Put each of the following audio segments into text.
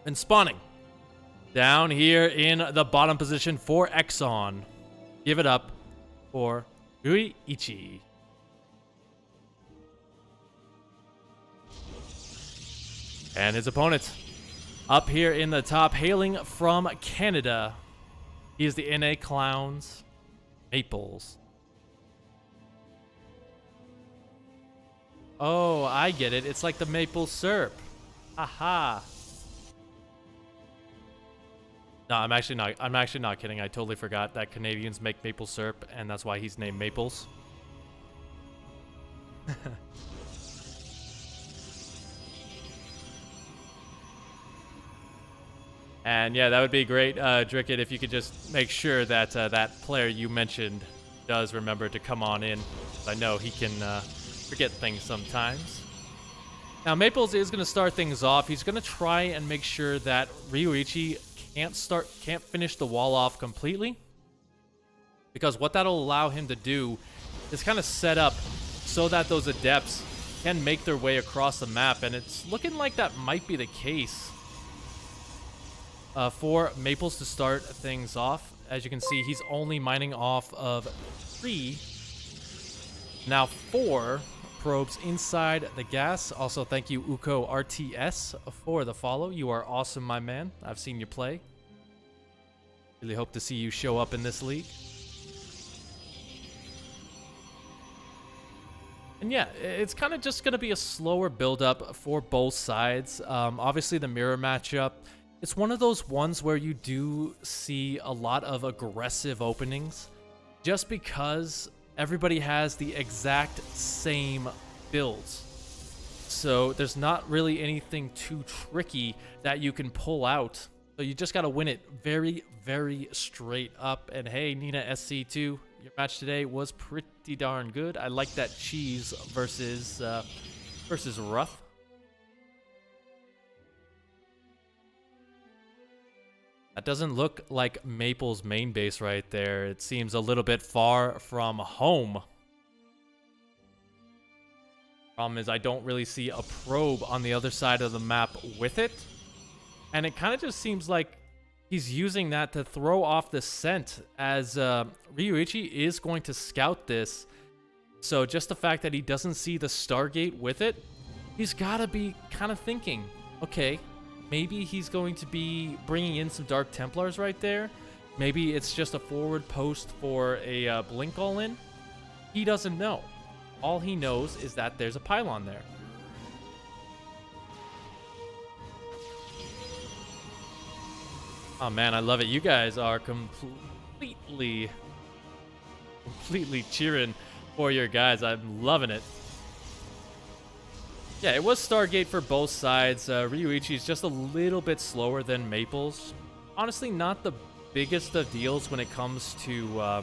And spawning down here in the bottom position for Exon. Give it up for Ryuichi. And his opponent up here in the top, hailing from Canada. He is the NA Clowns, Maples. Oh, I get it. It's like the maple syrup. Aha. No, I'm actually not kidding. I totally forgot that Canadians make maple syrup, and that's why he's named Maples. And yeah, that would be great, Drickett, if you could just make sure that that player you mentioned does remember to come on in. I know he can forget things sometimes. Now, Maples is going to start things off. He's going to try and make sure that Ryuichi can't finish the wall off completely, because what that'll allow him to do is kind of set up so that those adepts can make their way across the map, and it's looking like that might be the case for Maples to start things off. As you can see, he's only mining off of 3, now 4 probes inside the gas. Also, thank you, Uko RTS, for the follow. You are awesome, my man. I've seen you play. Really hope to see you show up in this league. And yeah, it's kind of just going to be a slower build-up for both sides. Obviously, the mirror matchup, it's one of those ones where you do see a lot of aggressive openings just because everybody has the exact same builds. So there's not really anything too tricky that you can pull out. So you just got to win it very, very straight up. And hey, Nina SC2, your match today was pretty darn good. I like that cheese versus rough. That doesn't look like Maple's main base right there. It seems a little bit far from home. Problem is, I don't really see a probe on the other side of the map with it. And it kind of just seems like he's using that to throw off the scent, as Ryuichi is going to scout this. So just the fact that he doesn't see the Stargate with it, he's got to be kind of thinking, okay, maybe he's going to be bringing in some Dark Templars right there. Maybe it's just a forward post for a blink all-in. He doesn't know. All he knows is that there's a pylon there. Oh man, I love it. You guys are completely cheering for your guys. I'm loving it. Yeah, it was Stargate for both sides. Ryuichi's just a little bit slower than Maples. Honestly, not the biggest of deals when it comes to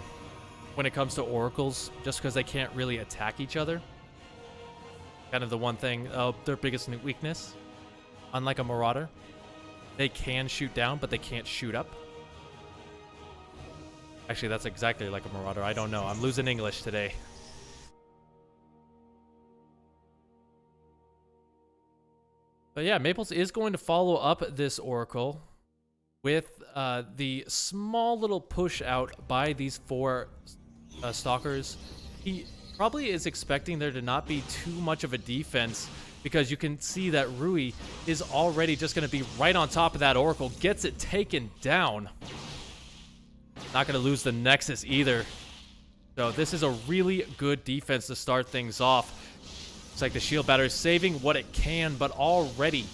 oracles, just because they can't really attack each other. Kind of the one thing, their biggest weakness. Unlike a Marauder, they can shoot down, but they can't shoot up. Actually, that's exactly like a Marauder. I don't know. I'm losing English today. But yeah, Maples is going to follow up this Oracle with the small little push out by these 4 Stalkers. He probably is expecting there to not be too much of a defense, because you can see that Rui is already just going to be right on top of that Oracle. Gets it taken down. Not going to lose the Nexus either. So this is a really good defense to start things off. It's like the shield battery saving what it can, but already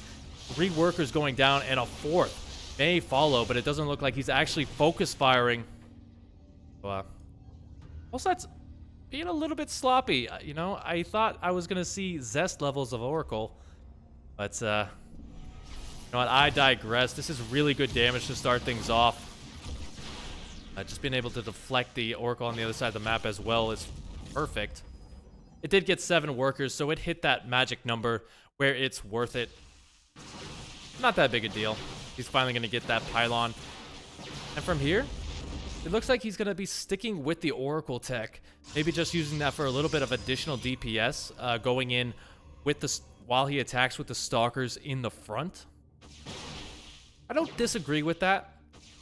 3 workers going down, and a 4th may follow, but it doesn't look like he's actually focus firing. Also, that's being a little bit sloppy. You know, I thought I was going to see Zest levels of Oracle, but you know what? I digress. This is really good damage to start things off. Just being able to deflect the Oracle on the other side of the map as well is perfect. It did get 7 workers, so it hit that magic number where it's worth it. Not that big a deal. He's finally going to get that pylon. And from here, it looks like he's going to be sticking with the Oracle tech. Maybe just using that for a little bit of additional DPS, going in with the while he attacks with the Stalkers in the front. I don't disagree with that,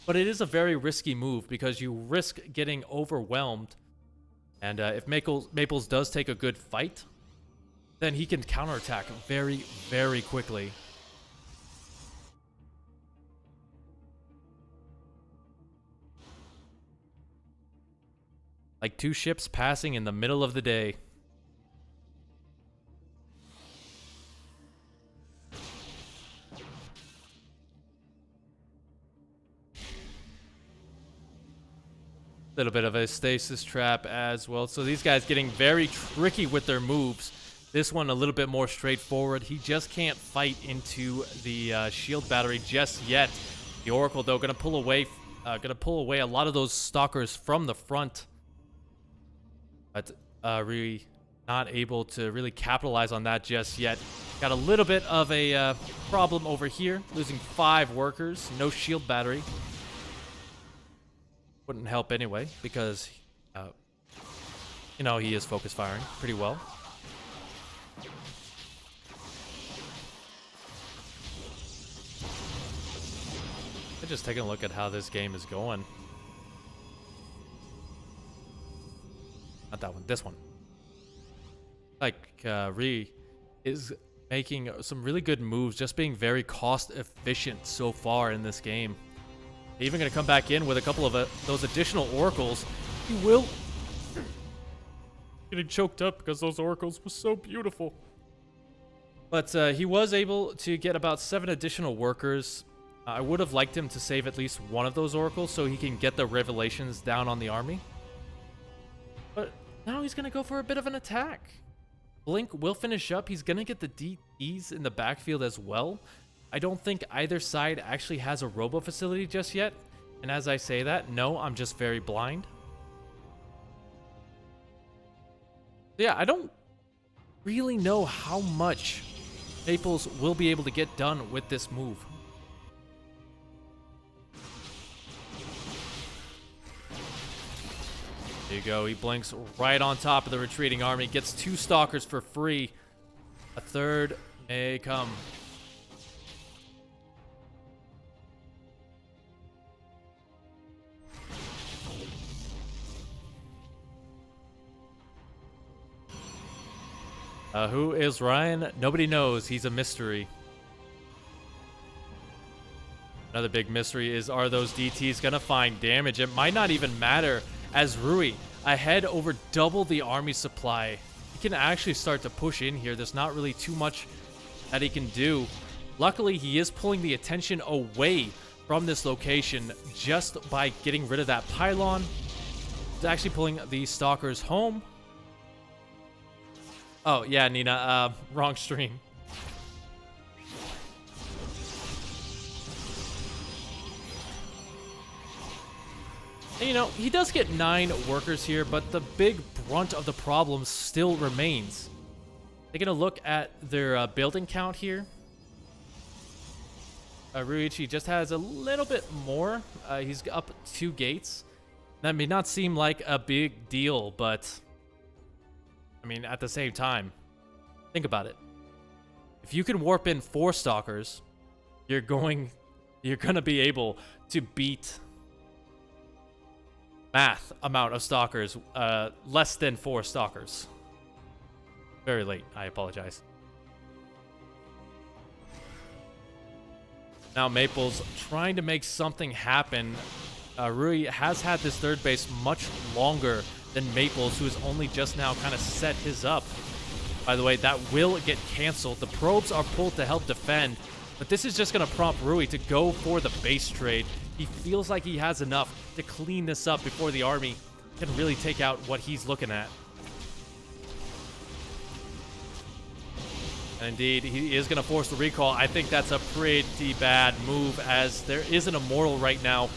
but it is a very risky move because you risk getting overwhelmed. And if Maples does take a good fight, then he can counterattack very, very quickly. Like 2 ships passing in the middle of the day. Little bit of a stasis trap as well. So these guys getting very tricky with their moves. This one a little bit more straightforward. He just can't fight into the shield battery just yet. The Oracle though gonna pull away a lot of those stalkers from the front. But really not able to really capitalize on that just yet. Got a little bit of a problem over here. Losing 5 workers. No shield battery. Wouldn't help anyway, because, you know, he is focus firing pretty well. I'm just taking a look at how this game is going. Not that one, this one. Like, Ree is making some really good moves, just being very cost efficient so far in this game. Even going to come back in with a couple of those additional oracles. He will getting choked up because those oracles were so beautiful. But he was able to get about 7 additional workers. I would have liked him to save at least one of those oracles so he can get the revelations down on the army. But now he's going to go for a bit of an attack. Blink will finish up. He's going to get the DTs in the backfield as well. I don't think either side actually has a robo facility just yet. And as I say that, no, I'm just very blind. Yeah, I don't really know how much Maples will be able to get done with this move. There you go. He blinks right on top of the retreating army. Gets 2 stalkers for free. A third may come. Who is Ryan? Nobody knows. He's a mystery. Another big mystery is, are those DTs going to find damage? It might not even matter, as Rui, ahead over double the army supply. He can actually start to push in here. There's not really too much that he can do. Luckily, he is pulling the attention away from this location just by getting rid of that pylon. He's actually pulling the stalkers home. Oh, yeah, Nina, wrong stream. And, you know, he does get 9 workers here, but the big brunt of the problem still remains. Taking a look at their building count here. Ruichi just has a little bit more. He's up 2 gates. That may not seem like a big deal, but I mean, at the same time, think about it. If you can warp in 4 stalkers, you're gonna be able to beat math amount of stalkers, less than 4 stalkers. Very late, I apologize. Now Maples trying to make something happen. Rui has had this third base much longer than Maples, who has only just now kind of set his up. By the way, that will get canceled. The probes are pulled to help defend, but this is just going to prompt Rui to go for the base trade. He feels like he has enough to clean this up before the army can really take out what he's looking at. And indeed, he is going to force the recall. I think that's a pretty bad move, as there is an immortal right now.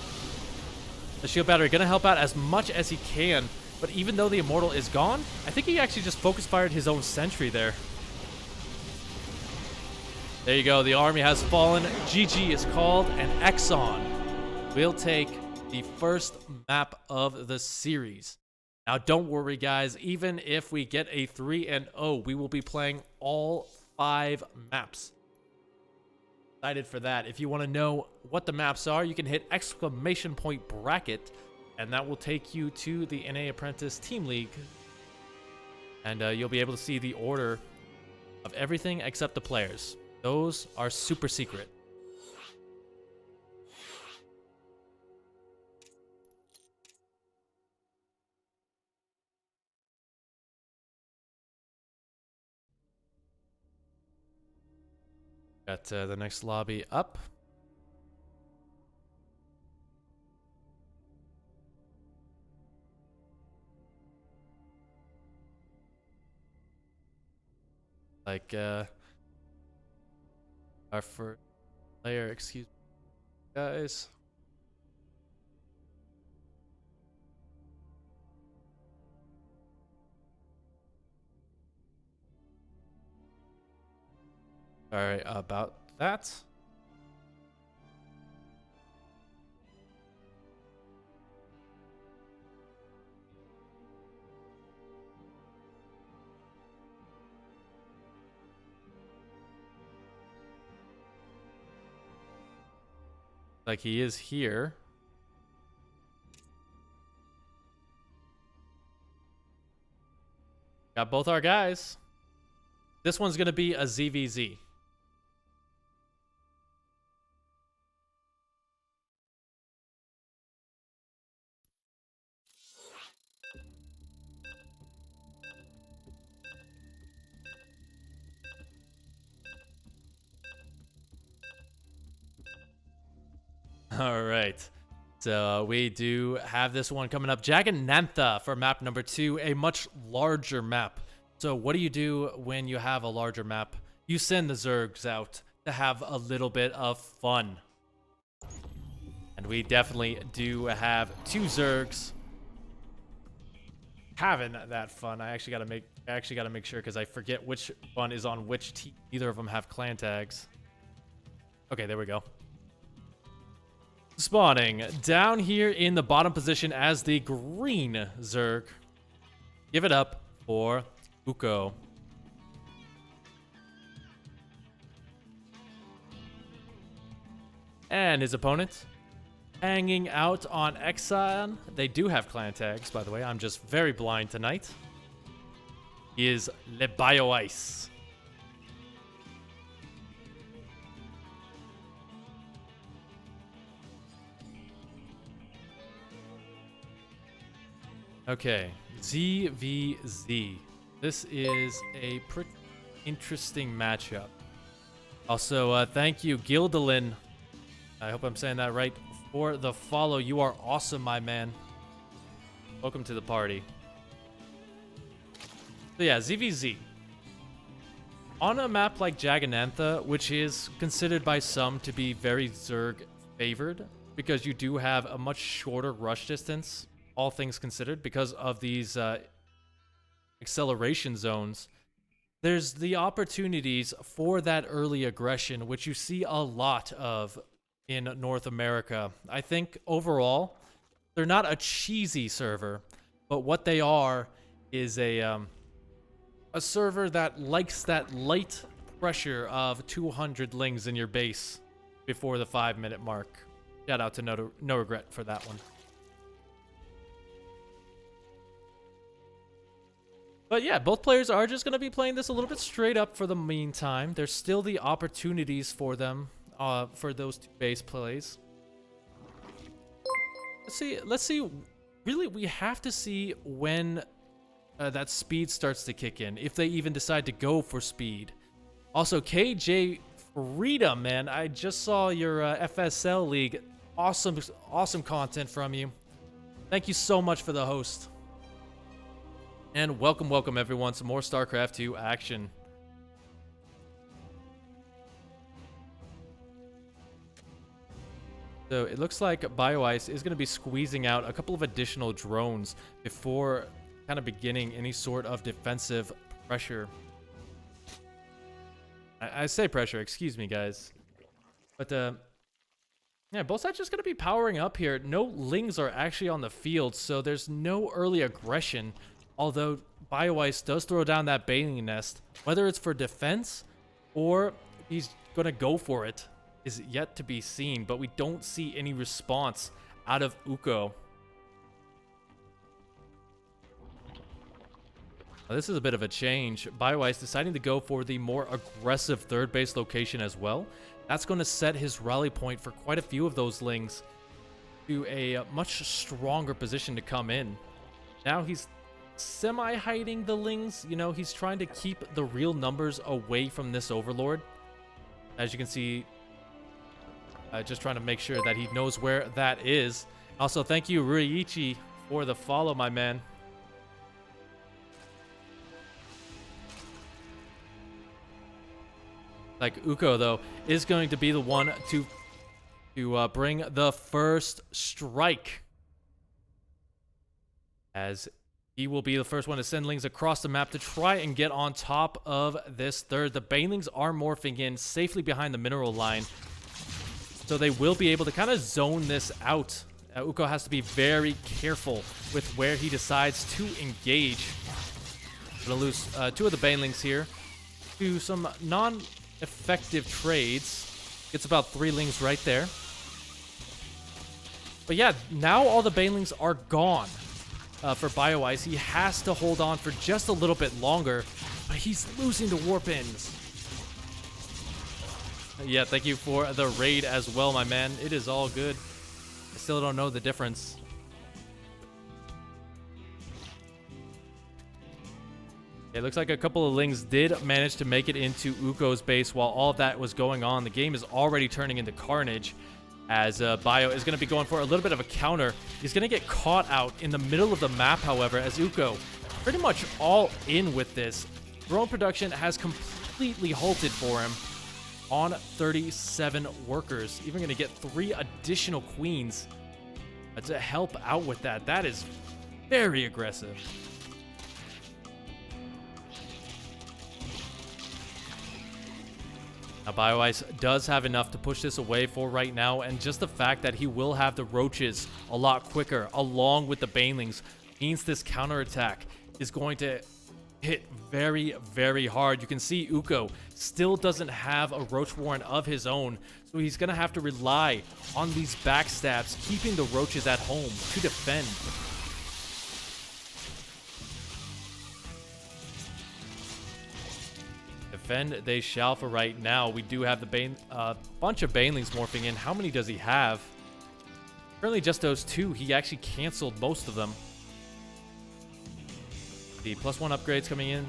The shield battery going to help out as much as he can, but even though the immortal is gone, I think he actually just focus fired his own sentry there. There you go. The army has fallen. GG is called, and Exon will take the first map of the series. Now, don't worry, guys. Even if we get a 3-0, we will be playing all 5 maps. excited for that. If you want to know what the maps are, you can hit !bracket, and that will take you to the NA Apprentice Team League. And you'll be able to see the order of everything except the players. Those are super secret. Got the next lobby up. Like our first player, excuse me, guys. Sorry about that. Like he is here. Got both our guys. This one's going to be a ZVZ. All right. So we do have this one coming up. Jaganantha for map number 2, a much larger map. So what do you do when you have a larger map? You send the Zergs out to have a little bit of fun. And we definitely do have 2 Zergs having that fun. I actually gotta make sure because I forget which one is on which team. Neither of them have clan tags. Okay, there we go. Spawning down here in the bottom position as the green Zerg. Give it up for Uko. And his opponent hanging out on Exon. They do have clan tags, by the way. I'm just very blind tonight. He is Le Bio Ice. Okay, ZVZ. This is a pretty interesting matchup. Also, thank you, Gildalin. I hope I'm saying that right. For the follow. You are awesome, my man. Welcome to the party. So yeah, ZVZ. On a map like Jaganantha, which is considered by some to be very Zerg favored, because you do have a much shorter rush distance, all things considered, because of these acceleration zones, there's the opportunities for that early aggression, which you see a lot of in North America. I think overall, they're not a cheesy server, but what they are is a server that likes that light pressure of 200 lings in your base before the 5-minute mark. Shout out to No Regret for that one. But yeah, both players are just going to be playing this a little bit straight up for the meantime. There's still the opportunities for them, for those 2 base plays. Let's see. Really, we have to see when that speed starts to kick in, if they even decide to go for speed. Also, KJ Freedom, man, I just saw your FSL League. Awesome content from you. Thank you so much for the host. And welcome everyone to more StarCraft 2 action. So it looks like BioIce is going to be squeezing out a couple of additional drones before kind of beginning any sort of defensive pressure. I say pressure, excuse me, guys. But yeah, both sides just going to be powering up here. No lings are actually on the field, so there's no early aggression. Although BioIce does throw down that baiting nest, whether it's for defense or he's going to go for it. is yet to be seen, but we don't see any response out of Uko. Now, this is a bit of a change. Bio5 deciding to go for the more aggressive third base location as well. That's going to set his rally point for quite a few of those lings to a much stronger position to come in. Now he's semi-hiding the lings. You know, he's trying to keep the real numbers away from this overlord. As you can see, just trying to make sure that he knows where that is. Also, thank you, Ruichi, for the follow, my man. Like Uko, though, is going to be the one to bring the first strike, as he will be the first one to send lings across the map to try and get on top of this third. The banelings are morphing in safely behind the mineral line, so they will be able to kind of zone this out. Uko has to be very careful with where he decides to engage. Gonna lose 2 of the banelings here to some non-effective trades. Gets about 3 lings right there. But yeah, now all the banelings are gone for Bio5. He has to hold on for just a little bit longer, but he's losing to warp-ins. Yeah, thank you for the raid as well, my man. It is all good. I still don't know the difference. It looks like a couple of lings did manage to make it into Uko's base while all of that was going on. The game is already turning into carnage, as Bio is going to be going for a little bit of a counter. He's going to get caught out in the middle of the map, however, as Uko pretty much all in with this. Drone production has completely halted for him on 37 workers. Even going to get 3 additional queens to help out with that. That is very aggressive. Now, Bio5 does have enough to push this away for right now, and just the fact that he will have the roaches a lot quicker, along with the banelings, means this counterattack is going to hit very, very hard. You can see Uko still doesn't have a roach warren of his own, so he's going to have to rely on these backstabs, keeping the roaches at home to defend. Defend they shall for right now. We do have the bunch of banelings morphing in. How many does he have? Currently just those 2. He actually canceled most of them. The +1 upgrades coming in.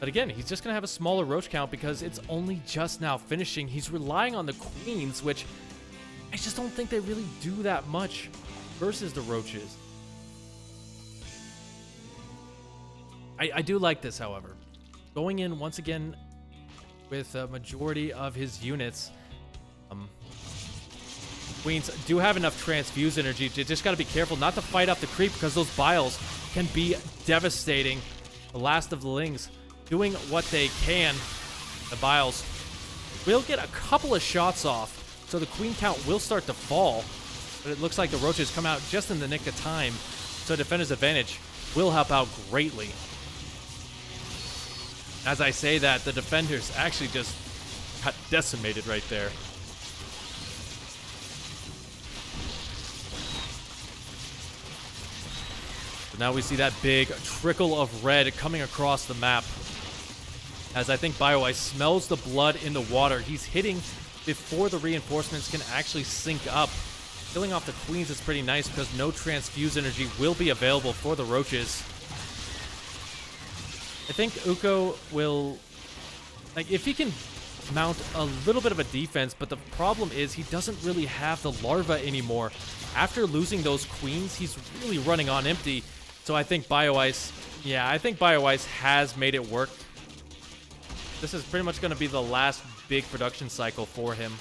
But again, he's just going to have a smaller roach count because it's only just now finishing. He's relying on the queens, which I just don't think they really do that much versus the roaches. I do like this, however. Going in once again with a majority of his units. Queens do have enough transfuse energy. You just got to be careful not to fight off the creep because those biles can be devastating. The last of the lings doing what they can. The biles will get a couple of shots off, so the queen count will start to fall. But it looks like the roaches come out just in the nick of time, so defender's advantage will help out greatly. As I say that, the defenders actually just got decimated right there. So now we see that big trickle of red coming across the map. As I think Bio5 smells the blood in the water. He's hitting before the reinforcements can actually sync up. Killing off the queens is pretty nice because no transfuse energy will be available for the roaches. I think Uko will, like, if he can mount a little bit of a defense, but the problem is he doesn't really have the larva anymore. After losing those queens, he's really running on empty. So I think Bio5 has made it work. This is pretty much going to be the last big production cycle for him.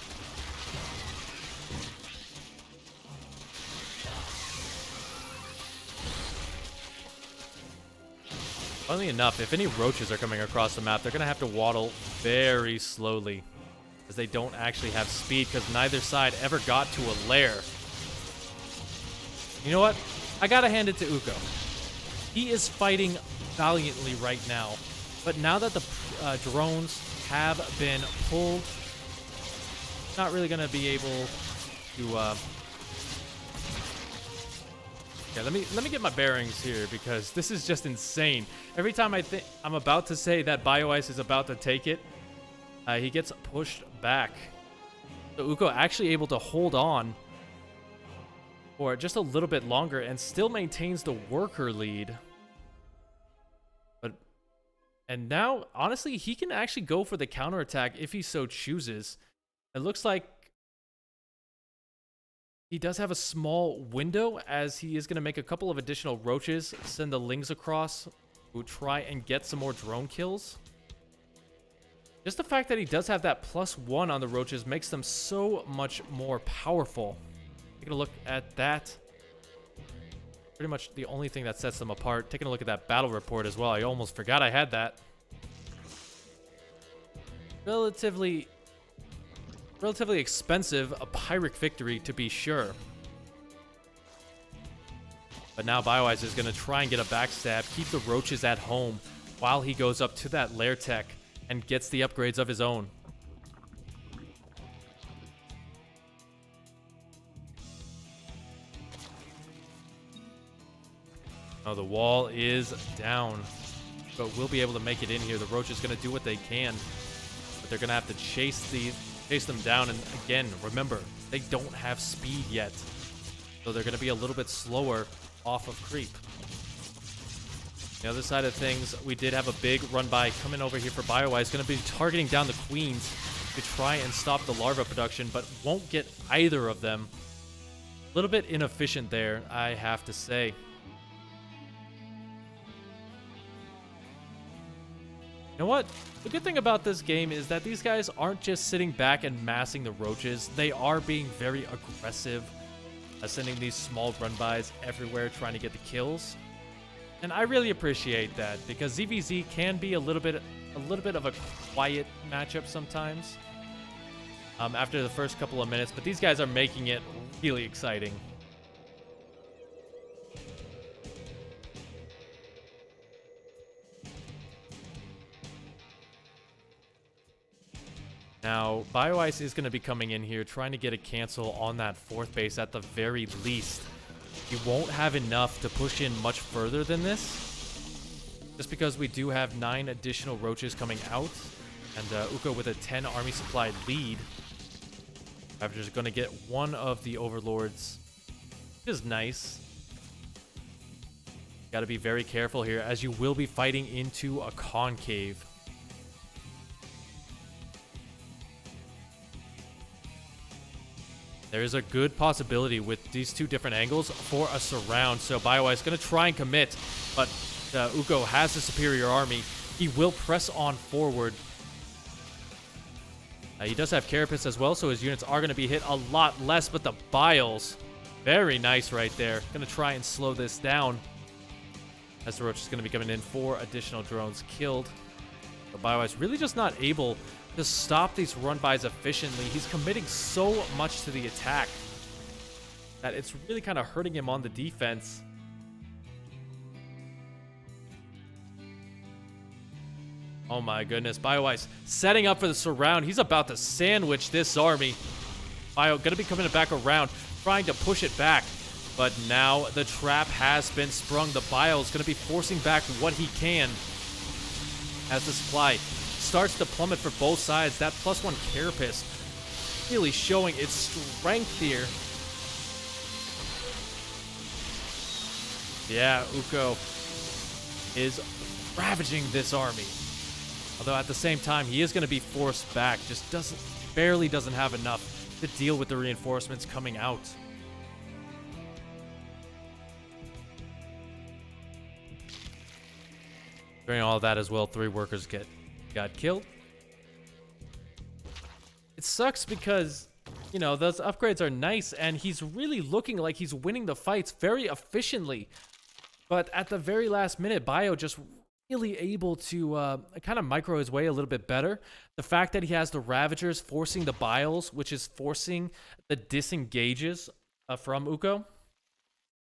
Funnily enough, if any roaches are coming across the map, they're going to have to waddle very slowly, as they don't actually have speed, because neither side ever got to a lair. You know what? I got to hand it to Uko. He is fighting valiantly right now, but now that the drones have been pulled, not really gonna be able to. Yeah, let me get my bearings here because this is just insane. Every time I think I'm about to say that Bio-Ice is about to take it, he gets pushed back. So Ukko actually able to hold on for just a little bit longer and still maintains the worker lead. And now, honestly, he can actually go for the counterattack if he so chooses. It looks like he does have a small window as he is going to make a couple of additional roaches, send the lings across to try and get some more drone kills. Just the fact that he does have that +1 on the roaches makes them so much more powerful. Taking a look at that. Pretty much the only thing that sets them apart. Taking a look at that battle report as well. I almost forgot I had that. Relatively expensive, a Pyrrhic victory to be sure. But now Bio-Ice is going to try and get a backstab, keep the roaches at home while he goes up to that lair tech and gets the upgrades of his own. Oh, the wall is down, but we'll be able to make it in here. The roach is going to do what they can, but they're going to have to chase them down. And again, remember, they don't have speed yet, so they're going to be a little bit slower off of creep. The other side of things, we did have a big run by coming over here for Bio-Ice. Going to be targeting down the queens to try and stop the larva production, but won't get either of them. A little bit inefficient there, I have to say. You know what? The good thing about this game is that these guys aren't just sitting back and massing the roaches. They are being very aggressive, sending these small run-bys everywhere, trying to get the kills. And I really appreciate that because ZVZ can be a little bit of a quiet matchup sometimes after the first couple of minutes, but these guys are making it really exciting. Now, Bio-Ice is going to be coming in here, trying to get a cancel on that fourth base at the very least. He won't have enough to push in much further than this, just because we do have 9 additional roaches coming out, and Ukko with a 10 army supply lead. Ravagers are going to get one of the overlords, which is nice. Got to be very careful here, as you will be fighting into a concave. There is a good possibility with these 2 different angles for a surround. So Bio-Ice is going to try and commit, but Ukko has the superior army. He will press on forward. He does have Carapace as well, so his units are going to be hit a lot less, but the Biles, very nice right there. Going to try and slow this down as the Roach is going to be coming in 4 additional drones killed. But Bio-Ice really just not able to stop these run-bys efficiently. He's committing so much to the attack that it's really kind of hurting him on the defense. Oh my goodness, Bio-Ice setting up for the surround. He's about to sandwich this army. Bio gonna be coming back around, trying to push it back. But now the trap has been sprung. The Bile is gonna be forcing back what he can as the supply starts to plummet for both sides. That +1 Carapace really showing its strength here. Yeah, Ukko is ravaging this army. Although at the same time, he is going to be forced back. Just barely doesn't have enough to deal with the reinforcements coming out. During all of that as well, 3 workers got killed. It sucks because, you know, those upgrades are nice and he's really looking like he's winning the fights very efficiently. But at the very last minute, Bio just really able to kind of micro his way a little bit better. The fact that he has the Ravagers forcing the Biles, which is forcing the disengages from Ukko,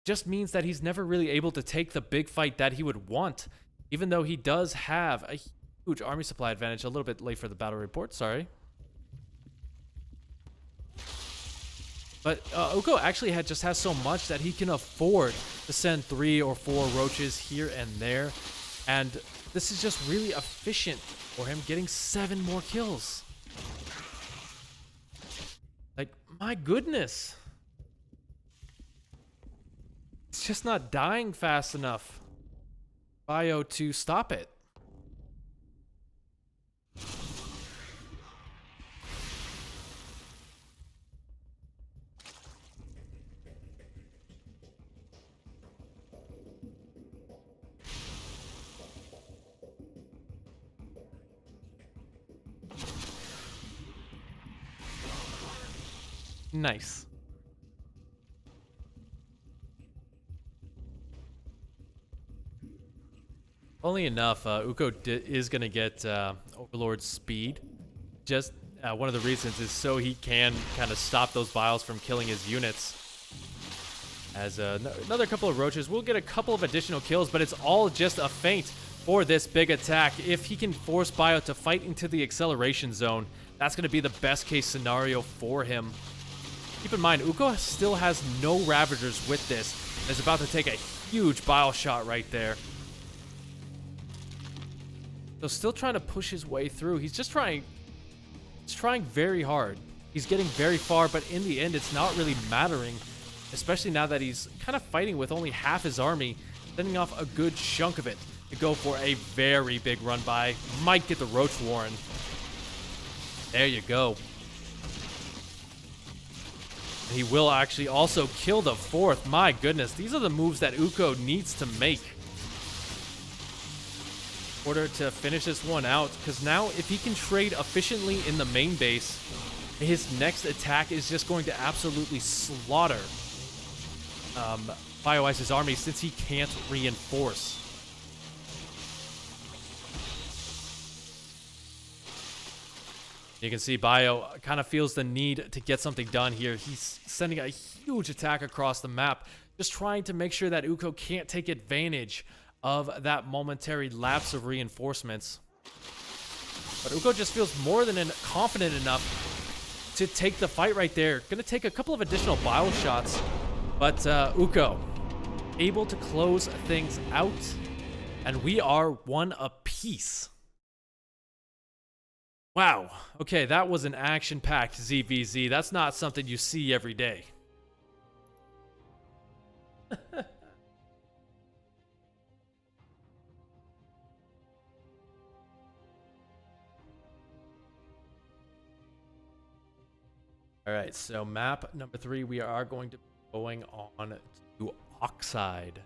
just means that he's never really able to take the big fight that he would want, even though he does have a huge army supply advantage. A little bit late for the battle report, sorry. But Uko actually just has so much that he can afford to send 3 or 4 roaches here and there. And this is just really efficient for him, getting 7 more kills. Like, my goodness. It's just not dying fast enough. Bio to stop it. Nice. Only enough. Uko is going to get Overlord's speed. Just one of the reasons is so he can kind of stop those vials from killing his units. As another couple of roaches, we'll get a couple of additional kills, but it's all just a feint for this big attack. If he can force Bio to fight into the acceleration zone, that's going to be the best case scenario for him. Keep in mind, Uko still has no Ravagers with this. Is about to take a huge bile shot right there. So still trying to push his way through. He's just trying. He's trying very hard. He's getting very far, but in the end, it's not really mattering. Especially now that he's kind of fighting with only half his army, sending off a good chunk of it to go for a very big run by. Might get the Roach Warren. There you go. He will actually also kill the 4th. My goodness, these are the moves that Uko needs to make in order to finish this one out. Because now, if he can trade efficiently in the main base, his next attack is just going to absolutely slaughter BioIce's army since he can't reinforce. You can see Bio kind of feels the need to get something done here. He's sending a huge attack across the map, just trying to make sure that Uko can't take advantage of that momentary lapse of reinforcements. But Uko just feels more than confident enough to take the fight right there. Gonna take a couple of additional bile shots, but Uko able to close things out, and we are 1 apiece. Wow. Okay, that was an action-packed ZVZ. That's not something you see every day. All right, so map number 3, we are going to be going on to Oxide.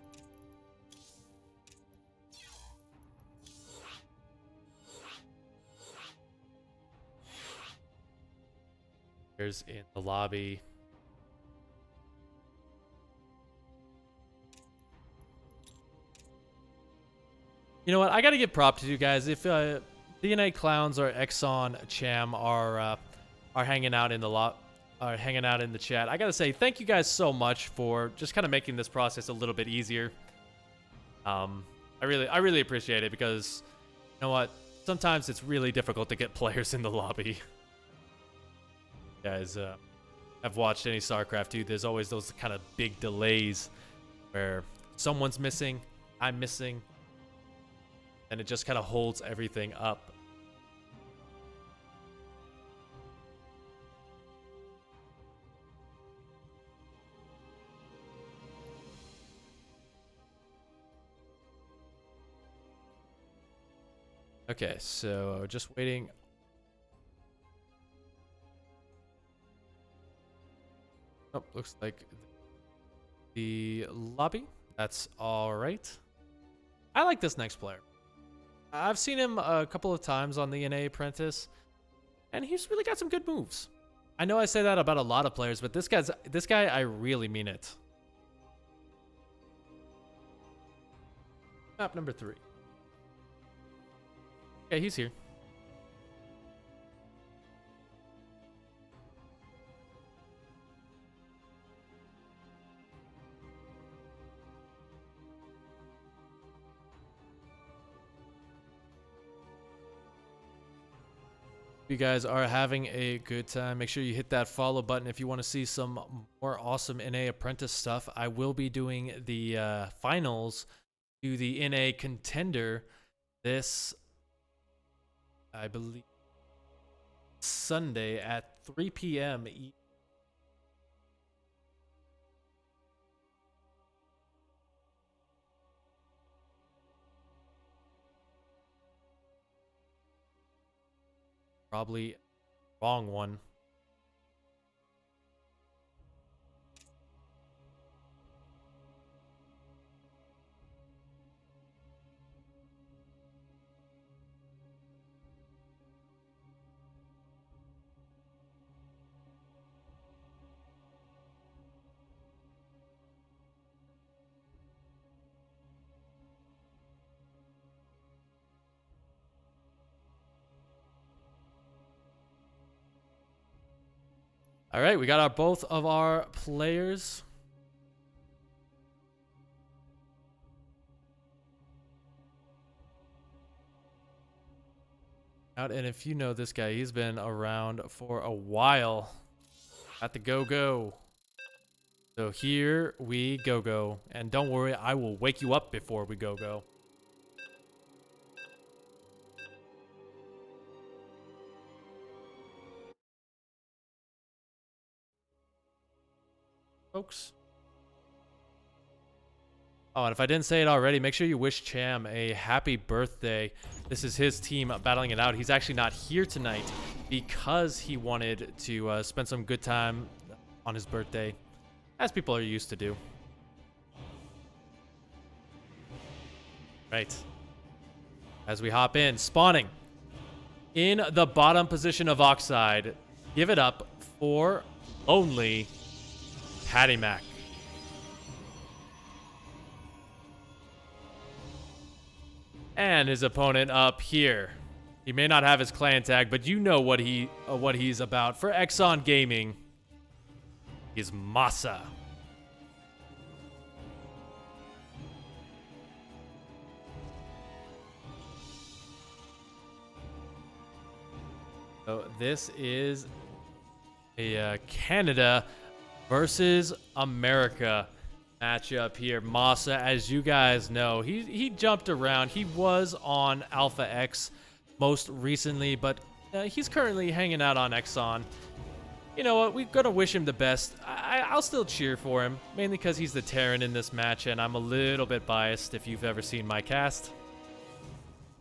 Here's in the lobby. You know what? I gotta give props to you guys. If DNA Clowns or Exon Cham are hanging out in the hanging out in the chat, I gotta say thank you guys so much for just kind of making this process a little bit easier. I really appreciate it, because you know what? Sometimes it's really difficult to get players in the lobby. Guys have watched any StarCraft 2, there's always those kind of big delays where someone's missing, I'm missing, and it just kind of holds everything up. Okay, so just waiting. Oh, looks like the lobby. That's all right. I like this next player. I've seen him a couple of times on the NA Apprentice, and he's really got some good moves. I know I say that about a lot of players, but this guy, I really mean it. Map number 3. Okay, he's here. You guys are having a good time. Make sure you hit that follow button if you want to see some more awesome NA Apprentice stuff. I will be doing the finals to the NA Contender this, I believe, Sunday at 3 p.m. Probably wrong one. All right, we got both of our players. Out, and if you know this guy, he's been around for a while. At the go-go. So here we go-go. And don't worry, I will wake you up before we go-go. Folks. Oh, and if I didn't say it already, make sure you wish Cham a happy birthday. This is his team battling it out. He's actually not here tonight because he wanted to spend some good time on his birthday, as people are used to do. Right. As we hop in, spawning in the bottom position of Oxide. Give it up for only Patty Mac. And his opponent up here. He may not have his clan tag, but you know what he's about. For Exon Gaming, he's Masa. So this is a Canada versus America matchup here. Masa, as you guys know, he jumped around. He was on Alpha X most recently, but he's currently hanging out on Exon. You know what? We're gonna wish him the best. I'll still cheer for him, mainly because he's the Terran in this match, and I'm a little bit biased if you've ever seen my cast.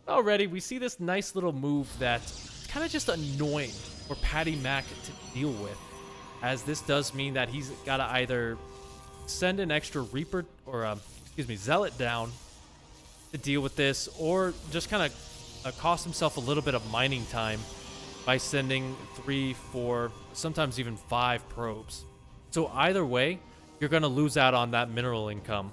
Already, we see this nice little move that's kind of just annoying for Patty Mac to deal with, as this does mean that he's got to either send an extra Reaper or, Zealot down to deal with this, or just kind of cost himself a little bit of mining time by sending 3, 4, sometimes even 5 probes. So either way, you're going to lose out on that mineral income.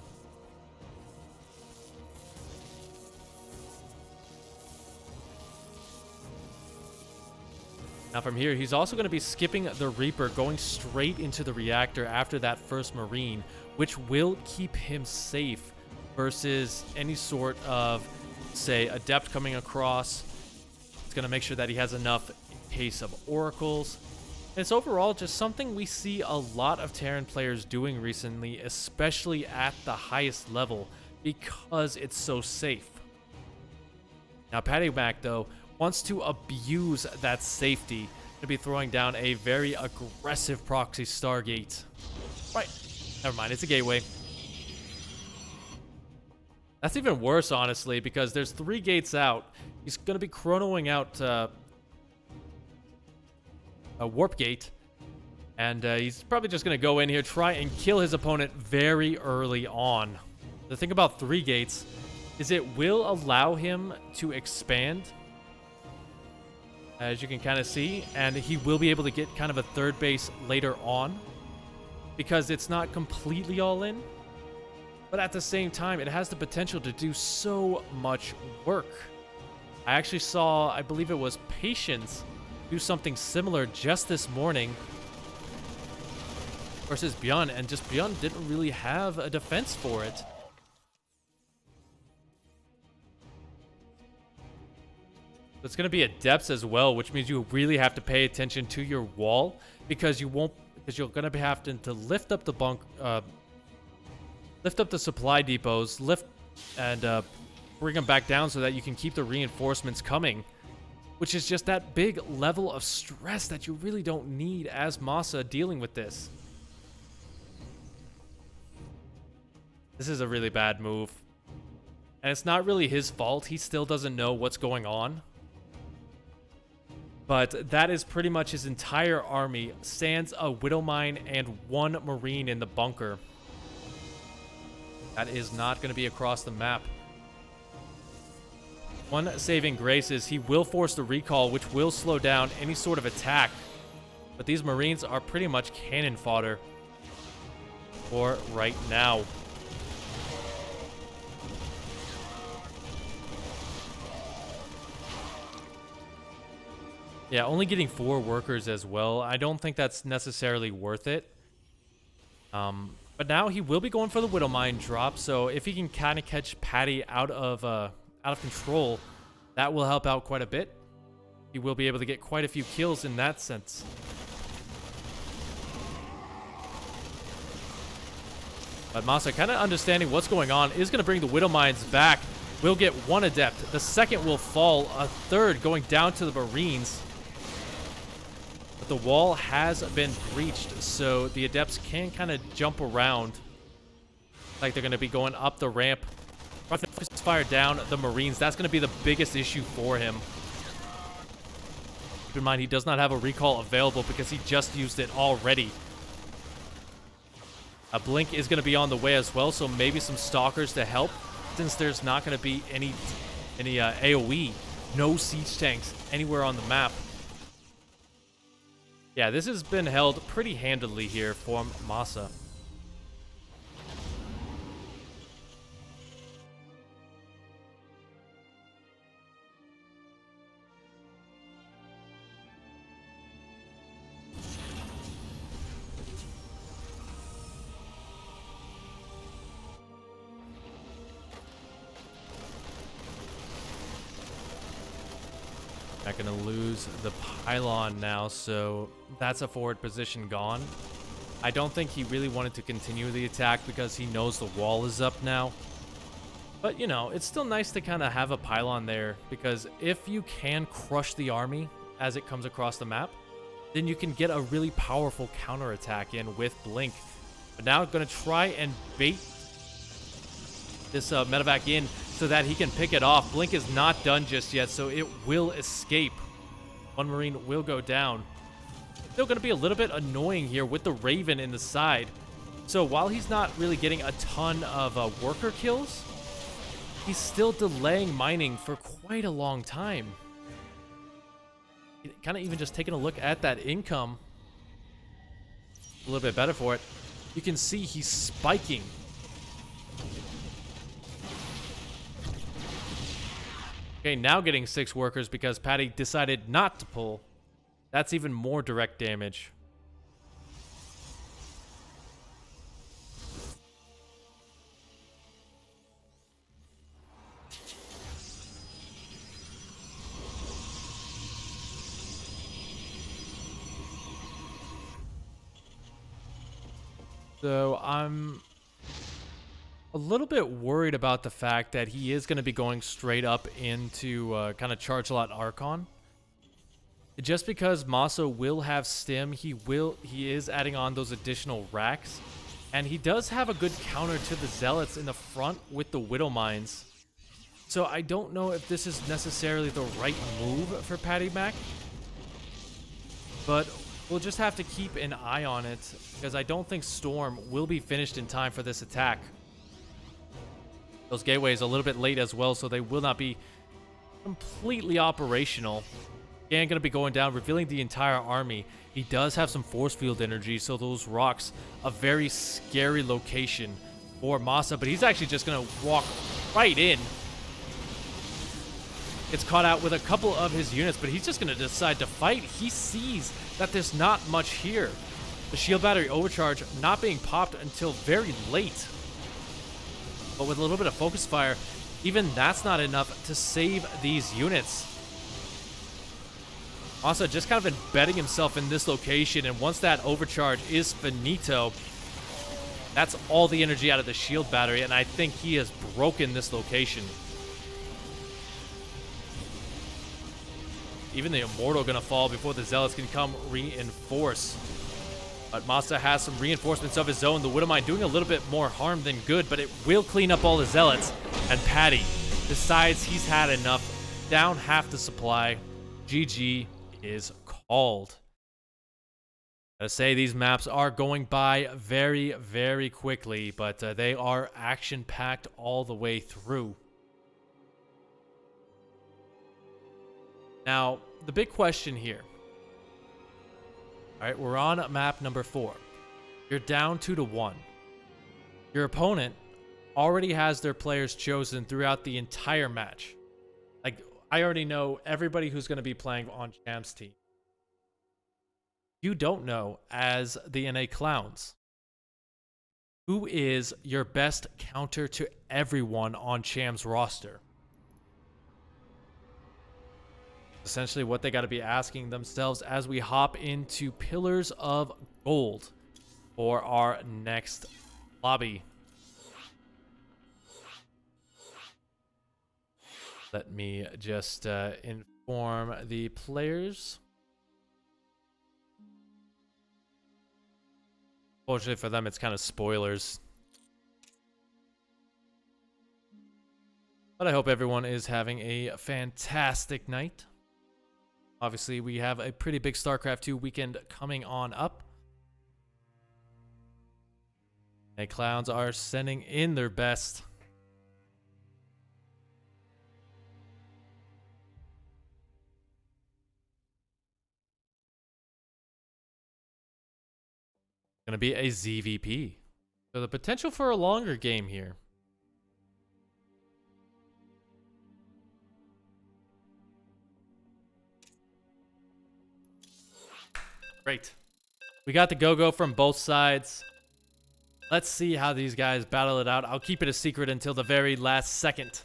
Now from here, he's also going to be skipping the Reaper, going straight into the reactor after that first Marine, which will keep him safe versus any sort of, say, Adept coming across. It's going to make sure that he has enough in case of Oracles. And it's overall just something we see a lot of Terran players doing recently, especially at the highest level, because it's so safe. Now, Patty Mac, though, wants to abuse that safety to be throwing down a very aggressive proxy Stargate. Right, never mind, it's a gateway. That's even worse, honestly, because there's 3 gates out. He's going to be chronoing out a warp gate, and he's probably just going to go in here, try and kill his opponent very early on. The thing about 3 gates is it will allow him to expand, as you can kind of see, and he will be able to get kind of a 3rd base later on because it's not completely all in, but at the same time it has the potential to do so much work. I actually saw, I believe it was Patience, do something similar just this morning versus Bjorn, and just Bjorn didn't really have a defense for it. It's going to be at depths as well, which means you really have to pay attention to your wall because you're going to be having to lift up the lift up the supply depots, and bring them back down so that you can keep the reinforcements coming, which is just that big level of stress that you really don't need as Masa dealing with this. This is a really bad move. And it's not really his fault. He still doesn't know what's going on. But that is pretty much his entire army, sans a Widow Mine and 1 Marine in the bunker. That is not going to be across the map. One saving grace is he will force the recall, which will slow down any sort of attack. But these Marines are pretty much cannon fodder for right now. Yeah, only getting 4 workers as well. I don't think that's necessarily worth it. But now he will be going for the Widow Mine drop, so if he can kind of catch Patty out of control, that will help out quite a bit. He will be able to get quite a few kills in that sense. But Masa, kind of understanding what's going on, is going to bring the Widow Mines back. We'll get 1 Adept. The second will fall. A third going down to the Marines. But the wall has been breached, so the Adepts can kind of jump around. Like they're going to be going up the ramp. Focus fire down the Marines. That's going to be the biggest issue for him. Keep in mind, he does not have a recall available because he just used it already. A blink is going to be on the way as well, so maybe some stalkers to help, since there's not going to be any AoE, no siege tanks anywhere on the map. Yeah, this has been held pretty handily here for Masa. Not gonna lose the pylon now, so that's a forward position gone. I don't think he really wanted to continue the attack because he knows the wall is up now. But, you know, it's still nice to kind of have a pylon there, because if you can crush the army as it comes across the map, then you can get a really powerful counterattack in with Blink. But now going to try and bait this medevac in so that he can pick it off. Blink is not done just yet, so it will escape. 1 Marine will go down. Still going to be a little bit annoying here with the Raven in the side. So while he's not really getting a ton of worker kills, he's still delaying mining for quite a long time. Kind of even just taking a look at that income a little bit better for it. You can see he's spiking. Okay, now getting 6 workers because Patty decided not to pull. That's even more direct damage. So I'm a little bit worried about the fact that he is going to be going straight up into kind of Charge Lot Archon. Just because Masa will have stim, he is adding on those additional racks, and he does have a good counter to the Zealots in the front with the Widow Mines. So I don't know if this is necessarily the right move for Patty Mac, but we'll just have to keep an eye on it, because I don't think Storm will be finished in time for this attack. Those gateways a little bit late as well, so they will not be completely operational. Again, going to be going down, revealing the entire army. He does have some force field energy, so those rocks, a very scary location for Masa, but he's actually just going to walk right in. Gets caught out with a couple of his units, but he's just going to decide to fight. He sees that there's not much here. The shield battery overcharge not being popped until very late. But with a little bit of focus fire, even that's not enough to save these units. Also, just kind of embedding himself in this location, and once that overcharge is finito, that's all the energy out of the shield battery, and I think he has broken this location. Even the Immortal gonna fall before the Zealots can come reinforce. But Masa has some reinforcements of his own. The Widowmine doing a little bit more harm than good, but it will clean up all the Zealots. And Patty decides he's had enough, down half the supply. GG is called. Gotta say, these maps are going by very, very quickly, but they are action-packed all the way through. Now, the big question here. All right, we're on map number 4. You're down 2-1. Your opponent already has their players chosen throughout the entire match. Like, I already know everybody who's going to be playing on Cham's team. You don't know, as the NA Clowns, who is your best counter to everyone on Cham's roster. Essentially what they got to be asking themselves as we hop into Pillars of Gold for our next lobby. Let me just inform the players. Fortunately for them, it's kind of spoilers. But I hope everyone is having a fantastic night. Obviously, we have a pretty big StarCraft 2 weekend coming on up. And Clowns are sending in their best. Going to be a ZVP. So the potential for a longer game here. Great. We got the go-go from both sides. Let's see how these guys battle it out. I'll keep it a secret until the very last second.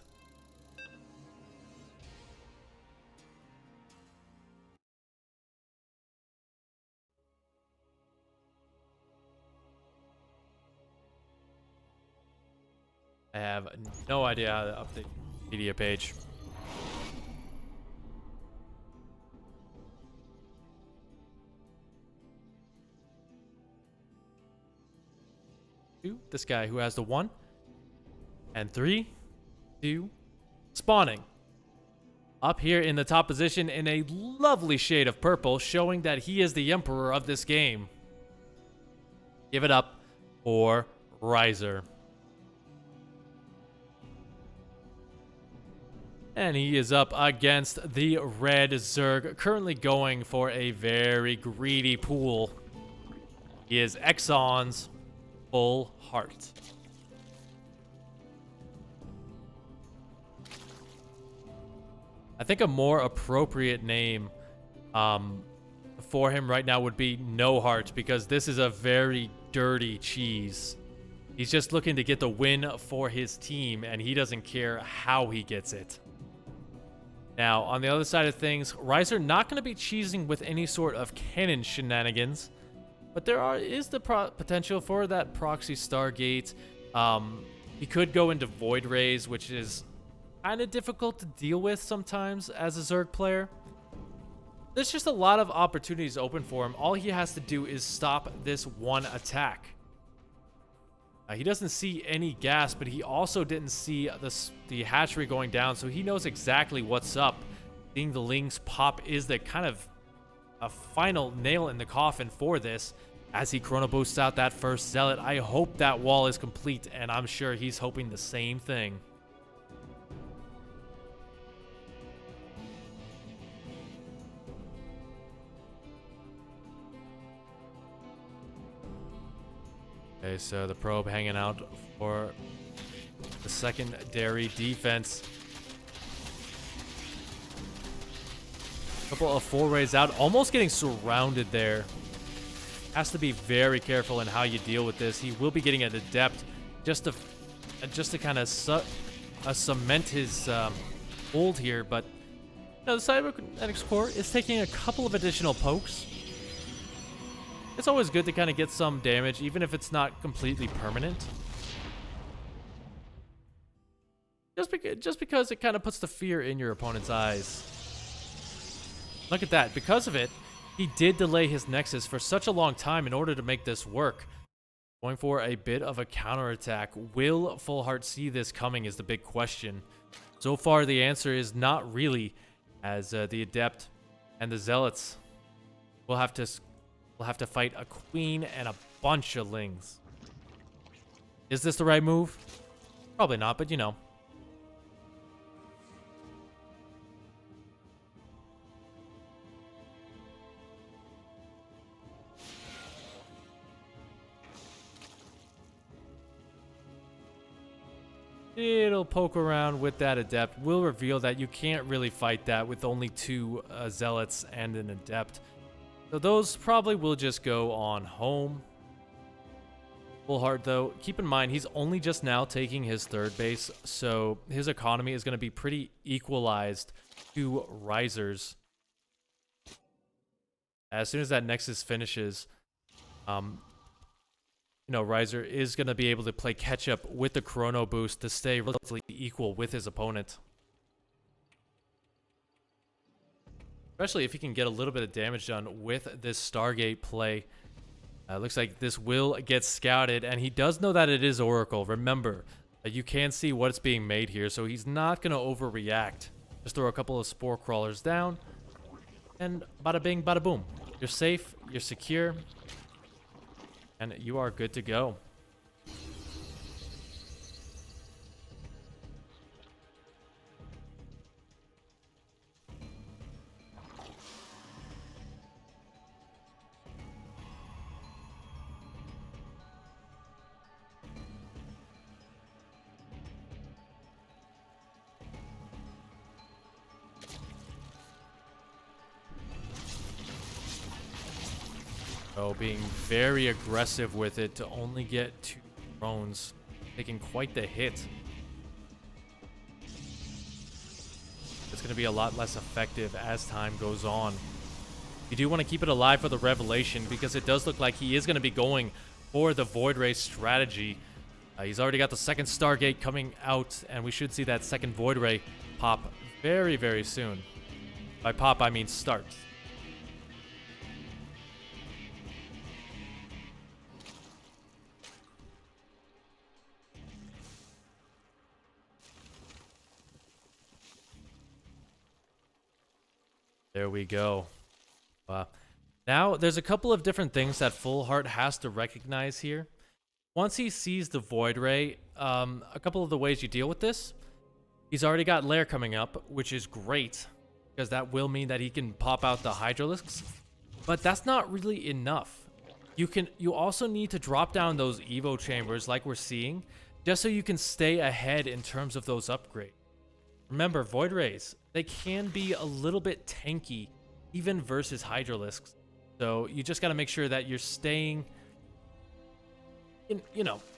I have no idea how to update the media page. This guy who has the 1 and 3, 2, spawning up here in the top position in a lovely shade of purple, showing that he is the emperor of this game. Give it up for Riser. And he is up against the red Zerg, currently going for a very greedy pool. He is Exon's full heart. I think a more appropriate name for him right now would be No Heart, because this is a very dirty cheese. He's just looking to get the win for his team, and he doesn't care how he gets it. Now, on the other side of things, Riser not going to be cheesing with any sort of cannon shenanigans. But there is the potential for that proxy Stargate. He could go into Void Rays, which is kind of difficult to deal with sometimes as a Zerg player. There's just a lot of opportunities open for him. All he has to do is stop this one attack. He doesn't see any gas, but he also didn't see the hatchery going down, so he knows exactly what's up. Seeing the Lings pop is the kind of a final nail in the coffin for this as he chrono boosts out that first Zealot. I hope that wall is complete, and I'm sure he's hoping the same thing. Okay, so the probe hanging out for the secondary defense. Couple of 4-rays out, almost getting surrounded there. Has to be very careful in how you deal with this. He will be getting an adept just to kind of cement his hold here, but Now, the Cybernetics Core is taking a couple of additional pokes. It's always good to kind of get some damage, even if it's not completely permanent. Just because it kind of puts the fear in your opponent's eyes. Look at that. Because of it, he did delay his Nexus for such a long time in order to make this work. Going for a bit of a counterattack. Will Full Heart see this coming is the big question. So far, the answer is not really, as the Adept and the Zealots will have to fight a Queen and a bunch of Lings. Is this the right move? Probably not, but you know. It'll poke around with that Adept. Will reveal that you can't really fight that with only 2 Zealots and an Adept. So those probably will just go on home. Full Heart, though, keep in mind, he's only just now taking his 3rd base, so his economy is going to be pretty equalized to Risers. As soon as that Nexus finishes, you know, Riser is going to be able to play catch-up with the Chrono Boost to stay relatively equal with his opponent. Especially if he can get a little bit of damage done with this Stargate play. Looks like this will get scouted, and he does know that it is Oracle. Remember, you can see what's being made here, so he's not going to overreact. Just throw a couple of Spore Crawlers down, and bada bing, bada boom. You're safe, you're secure, and you are good to go. Oh, being very aggressive with it to only get 2 drones, taking quite the hit. It's going to be a lot less effective as time goes on. You do want to keep it alive for the Revelation, because it does look like he is going to be going for the Void Ray strategy. He's already got the 2nd Stargate coming out, and we should see that 2nd Void Ray pop very, very soon. By pop, I mean start. There we go. Now, there's a couple of different things that Full Heart has to recognize here. Once he sees the Void Ray, a couple of the ways you deal with this. He's already got Lair coming up, which is great, because that will mean that he can pop out the Hydralisks. But that's not really enough. You also need to drop down those Evo Chambers like we're seeing, just so you can stay ahead in terms of those upgrades. Remember, Void Rays, they can be a little bit tanky, even versus Hydralisks. So you just got to make sure that you're staying,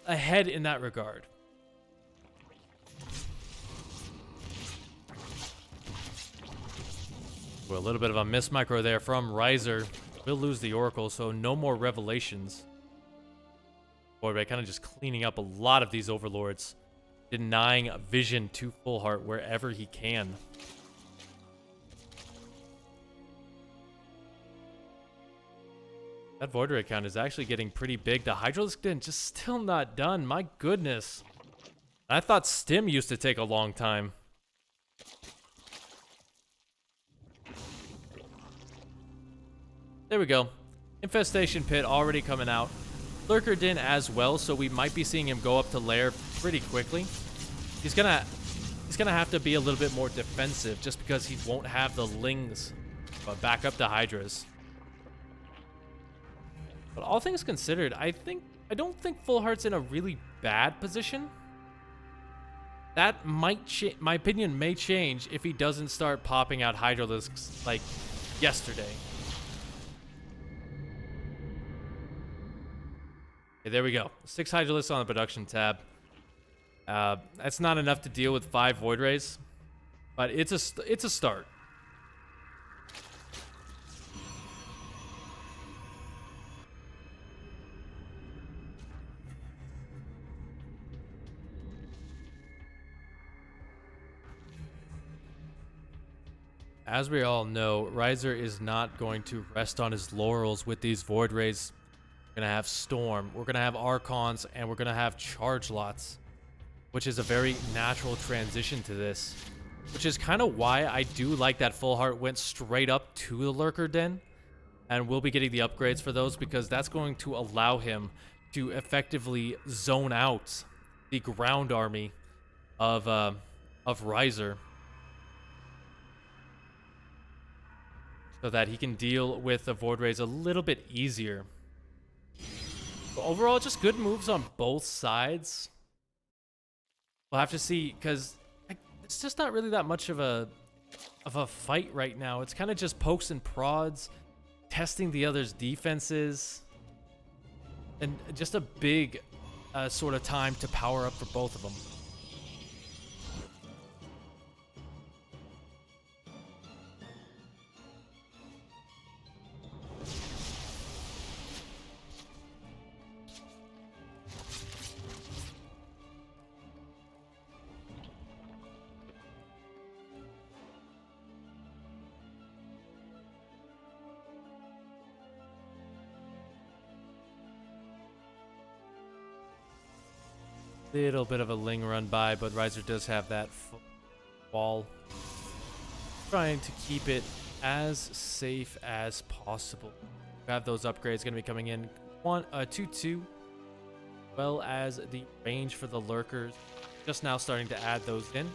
ahead in that regard. Well, a little bit of a miss micro there from Riser. We'll lose the Oracle, so no more Revelations. Void Ray kind of just cleaning up a lot of these Overlords. Denying vision to Full Heart wherever he can. That Void Ray count is actually getting pretty big. The Hydralisk Den just still not done. My goodness. I thought Stim used to take a long time. There we go. Infestation Pit already coming out. Lurker Den as well, so we might be seeing him go up to Lair pretty quickly. He's gonna have to be a little bit more defensive, just because he won't have the Lings back up to Hydras. But all things considered, I don't think Full Heart's in a really bad position. That might my opinion may change if he doesn't start popping out Hydralisks like yesterday. Okay, there we go. 6 Hydralisks on the production tab. That's not enough to deal with 5 Void Rays, but it's a start. As we all know, Riser is not going to rest on his laurels with these Void Rays. We're going to have Storm, we're going to have Archons, and we're going to have Charge Lots, which is a very natural transition to this. Which is kind of why I do like that Full Heart went straight up to the Lurker Den. And we'll be getting the upgrades for those because that's going to allow him to effectively zone out the ground army of Riser. So that he can deal with the Void Rays a little bit easier. But overall, just good moves on both sides. We'll have to see, because it's just not really that much of a fight right now. It's kind of just pokes and prods, testing the other's defenses, and just a big sort of time to power up for both of them. Little bit of a Ling run by, but Riser does have that wall. Trying to keep it as safe as possible. We have those upgrades going to be coming in 2-2, well as the range for the Lurkers. Just now starting to add those in.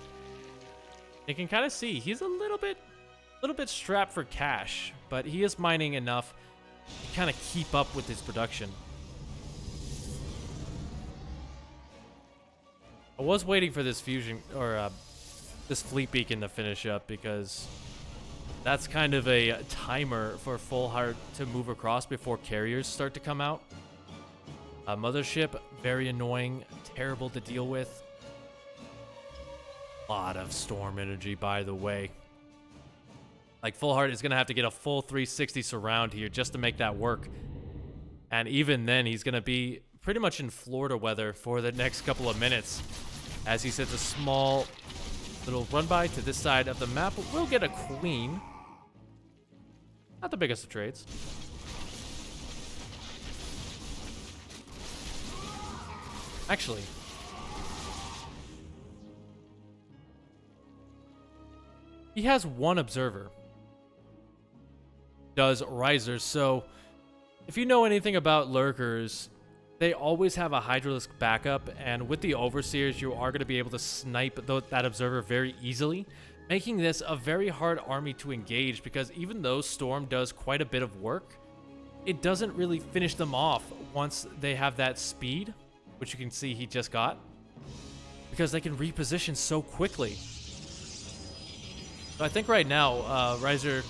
You can kind of see he's a little bit strapped for cash, but he is mining enough to kind of keep up with his production. I was waiting for this fusion or this fleet beacon to finish up because that's kind of a timer for Full Heart to move across before carriers start to come out. Mothership, very annoying, terrible to deal with. A lot of storm energy, by the way. Like, Full Heart is going to have to get a full 360 surround here just to make that work. And even then, he's going to be pretty much in Florida weather for the next couple of minutes. As he sets a small little run by to this side of the map. We'll get a queen. Not the biggest of trades. Actually, he has one observer. Does Riser. So if you know anything about Lurkers, they always have a Hydralisk backup, and with the Overseers, you are going to be able to snipe that Observer very easily, making this a very hard army to engage, because even though Storm does quite a bit of work, it doesn't really finish them off once they have that speed, which you can see he just got, because they can reposition so quickly. So I think right now, Riser,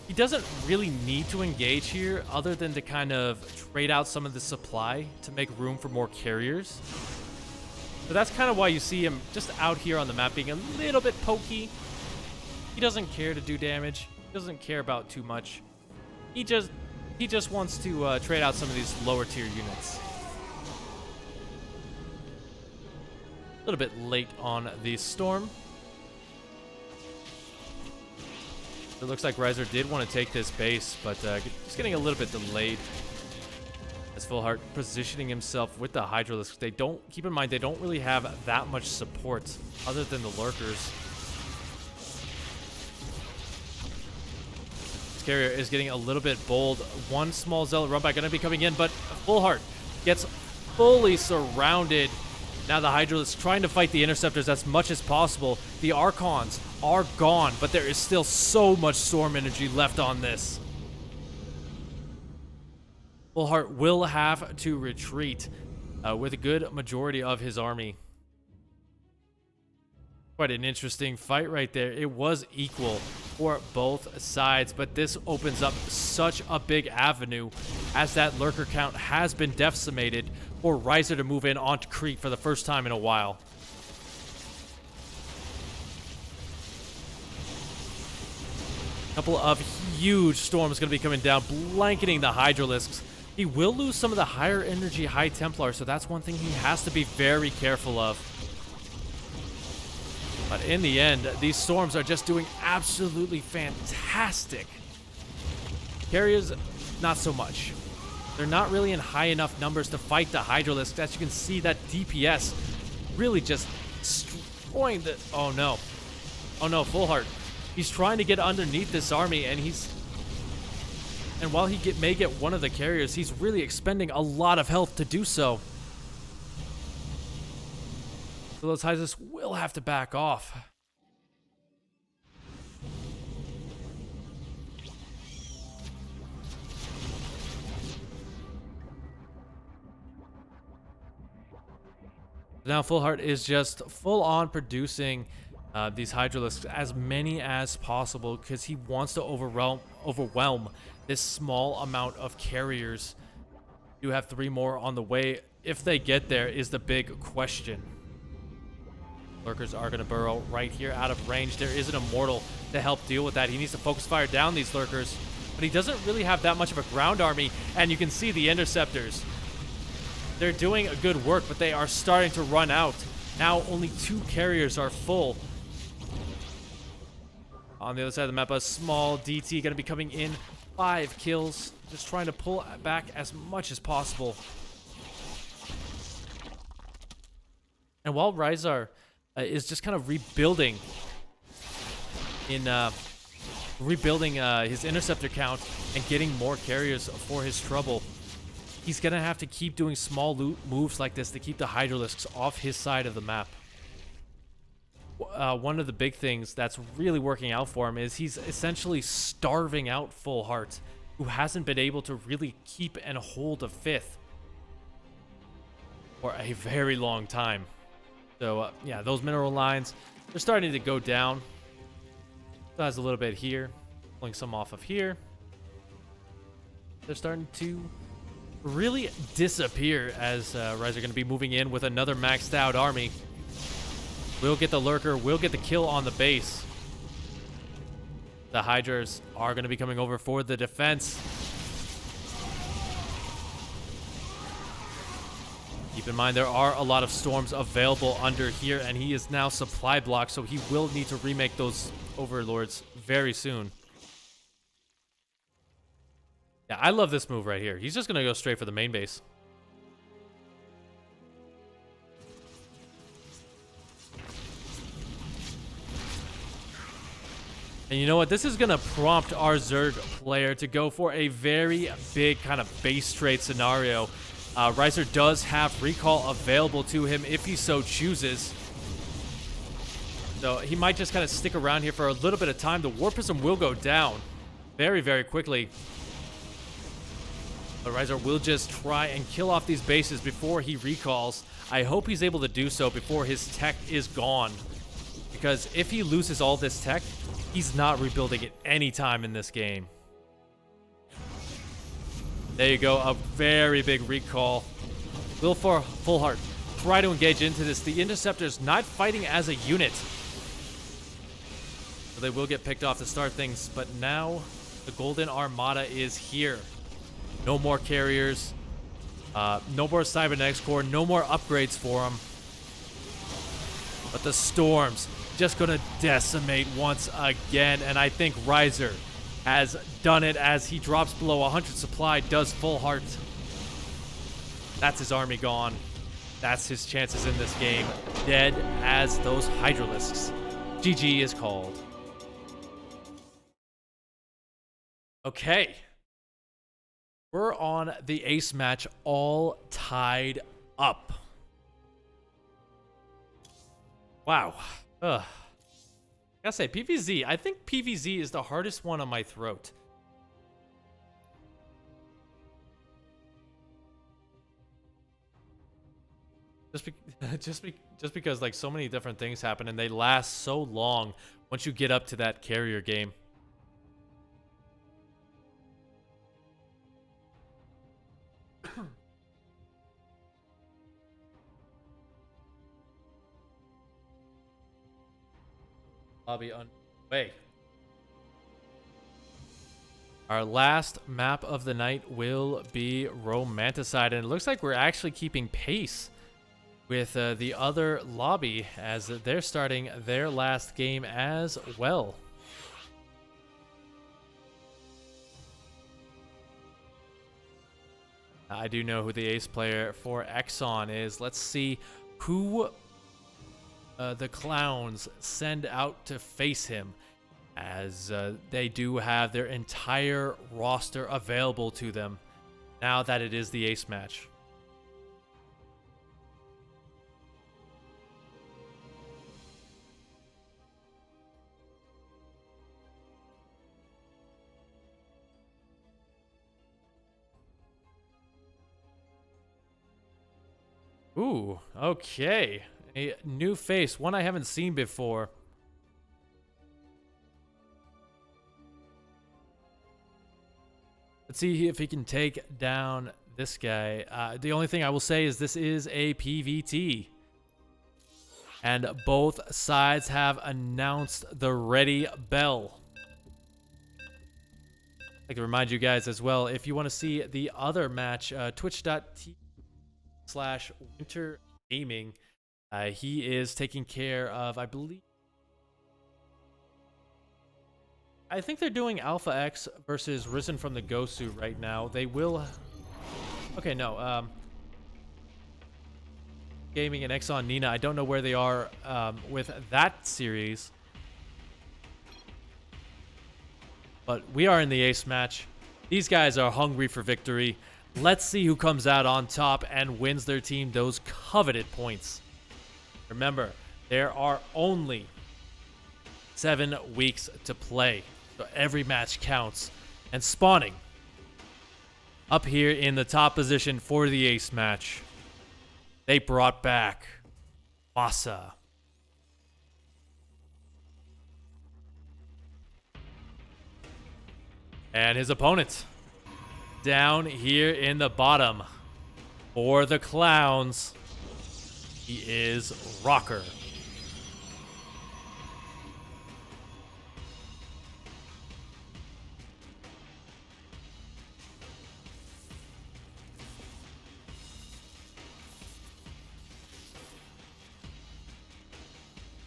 he doesn't really need to engage here other than to kind of trade out some of the supply to make room for more carriers. So that's kind of why you see him just out here on the map being a little bit pokey. He doesn't care to do damage. He doesn't care about too much. He just wants to trade out some of these lower tier units. A little bit late on the Storm. It looks like Riser did want to take this base, but just getting a little bit delayed. As Full Heart positioning himself with the Hydralisk. They don't, keep in mind, they don't really have that much support other than the Lurkers. This carrier is getting a little bit bold. One small Zealot run by going to be coming in, but Full Heart gets fully surrounded. Now the Hydralisk trying to fight the Interceptors as much as possible. The Archons are gone, but there is still so much Storm energy left on this. Full Heart will have to retreat with a good majority of his army. Quite an interesting fight right there. It was equal for both sides, but this opens up such a big avenue as that Lurker count has been decimated for Riser to move in onto Creep for the first time in a while. A couple of huge storms going to be coming down, blanketing the Hydralisks. He will lose some of the higher energy High Templar, so that's one thing he has to be very careful of. But in the end, these storms are just doing absolutely fantastic. Carriers, not so much. They're not really in high enough numbers to fight the Hydralisks. As you can see, that DPS really just destroying the... Oh no. Oh no, Full Heart. He's trying to get underneath this army, and he's... And while he may get one of the carriers, he's really expending a lot of health to do so. So those Hydralisks will have to back off. Now Full Heart is just full on producing these Hydralisks, as many as possible, because he wants to overwhelm this small amount of carriers. You have 3 more on the way. If they get there is the big question. Lurkers are going to burrow right here out of range. There is an Immortal to help deal with that. He needs to focus fire down these Lurkers, but he doesn't really have that much of a ground army, and you can see the Interceptors. They're doing a good work, but they are starting to run out. Now only 2 carriers are full. On the other side of the map, a small DT going to be coming in. 5 kills. Just trying to pull back as much as possible. And while Ryzar is just kind of rebuilding his interceptor count and getting more carriers for his trouble, he's gonna have to keep doing small moves like this to keep the Hydralisks off his side of the map. One of the big things that's really working out for him is he's essentially starving out Full Heart, who hasn't been able to really keep and hold a 5th for a very long time. So yeah, those mineral lines, they're starting to go down. So has a little bit here, pulling some off of here. They're starting to really disappear as Ryzer are going to be moving in with another maxed out army. We'll get the Lurker, we'll get the kill on the base. The Hydras are going to be coming over for the defense. Keep in mind, there are a lot of storms available under here, and he is now supply blocked, so he will need to remake those Overlords very soon. Yeah, I love this move right here. He's just going to go straight for the main base. And you know what? This is going to prompt our Zerg player to go for a very big kind of base trade scenario. Ryzer does have recall available to him if he so chooses. So he might just kind of stick around here for a little bit of time. The War Prism will go down very, very quickly. But Ryzer will just try and kill off these bases before he recalls. I hope he's able to do so before his tech is gone. Because if he loses all this tech, he's not rebuilding it any time in this game. There you go, a very big recall. Will for Full Heart try to engage into this. The Interceptors not fighting as a unit. So they will get picked off to start things, but now the Golden Armada is here. No more carriers, no more Cybernetics Core, no more upgrades for them. But the storms just gonna decimate once again, and I think Ryzer has done it as he drops below 100 supply, does Full Heart. That's his army gone. That's his chances in this game. Dead as those Hydralisks. GG is called. Okay. We're on the ace match, all tied up. Wow. Ugh. I gotta say, PvZ, I think PvZ is the hardest one on my throat. Just because like so many different things happen and they last so long once you get up to that carrier game. Lobby underway. Our last map of the night will be Romanticide, and it looks like we're actually keeping pace with the other lobby as they're starting their last game as well. I do know who the ace player for Exon is. Let's see who the clowns send out to face him, as they do have their entire roster available to them now that it is the ace match. Ooh, okay. A new face, one I haven't seen before. Let's see if he can take down this guy. The only thing I will say is this is a PVT. And both sides have announced the ready bell. I'd like to remind you guys as well, if you want to see the other match, twitch.tv/Winter Gaming. He is taking care of, I think they're doing Alpha X versus Risen from the Gosu right now. They will... Okay, no. Gaming and Exon Nina. I don't know where they are with that series. But we are in the ace match. These guys are hungry for victory. Let's see who comes out on top and wins their team those coveted points. Remember, there are only 7 weeks to play, so every match counts. And spawning up here in the top position for the ace match, they brought back Masa. And his opponent down here in the bottom for the clowns, he is Rocker.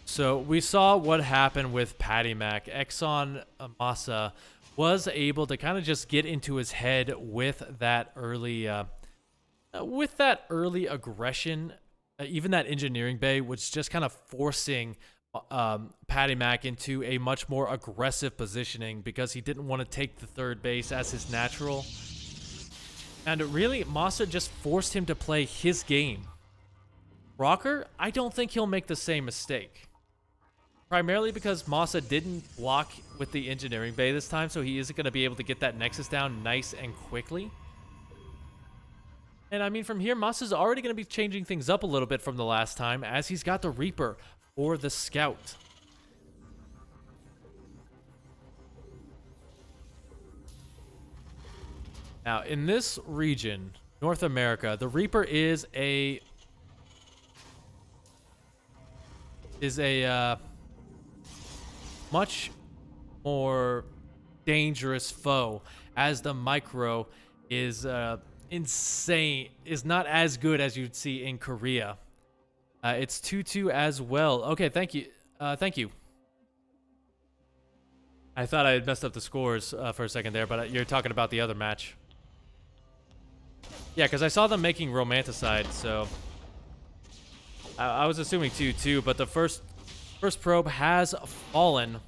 So we saw what happened with Patty Mac. Exon Masa was able to kind of just get into his head with that early aggression. Even that engineering bay was just kind of forcing Patty Mac into a much more aggressive positioning because he didn't want to take the third base as his natural. And really, Masa just forced him to play his game. Rocker, I don't think he'll make the same mistake. Primarily because Masa didn't block with the engineering bay this time, so he isn't going to be able to get that Nexus down nice and quickly. And I mean, from here, Masa's already going to be changing things up a little bit from the last time, as he's got the Reaper for the Scout. Now, in this region, North America, the Reaper is a much more dangerous foe, as the Micro is insane, is not as good as you'd see in Korea. It's 2-2 as well. Okay, thank you. Thank you. I thought I had messed up the scores for a second there, but you're talking about the other match. Yeah, because I saw them making Romanticide, so I was assuming 2-2, but the first probe has fallen.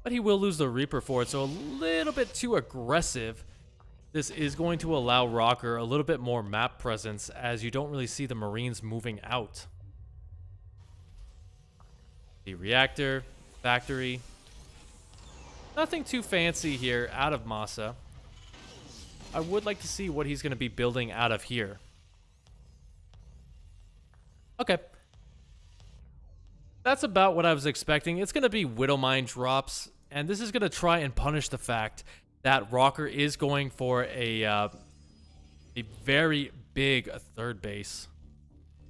But he will lose the Reaper for it, so a little bit too aggressive. This is going to allow Rocker a little bit more map presence, as you don't really see the Marines moving out. The reactor, factory. Nothing too fancy here out of Masa. I would like to see what he's going to be building out of here. Okay. That's about what I was expecting. It's going to be Widowmine drops, and this is going to try and punish the fact that Rocker is going for a very big third base.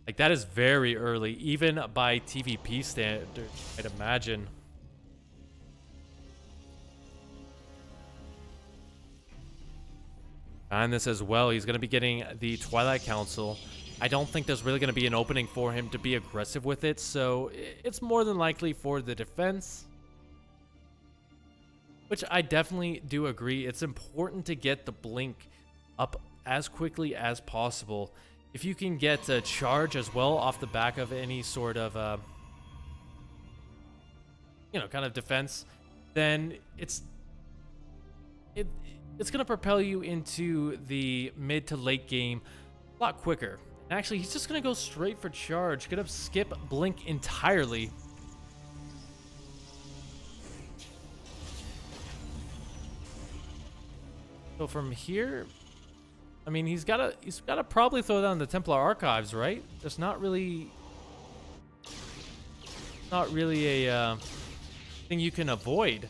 Like, that is very early, even by TVP standards, I'd imagine. And this as well. He's going to be getting the Twilight Council. I don't think there's really going to be an opening for him to be aggressive with it, so it's more than likely for the defense. Which I definitely do agree. It's important to get the blink up as quickly as possible. If you can get a charge as well off the back of any sort of, kind of defense, then it's going to propel you into the mid to late game a lot quicker. Actually, he's just going to go straight for charge. Going to skip blink entirely. So from here, I mean, he's got to probably throw down the Templar Archives, right? There's not really a thing you can avoid.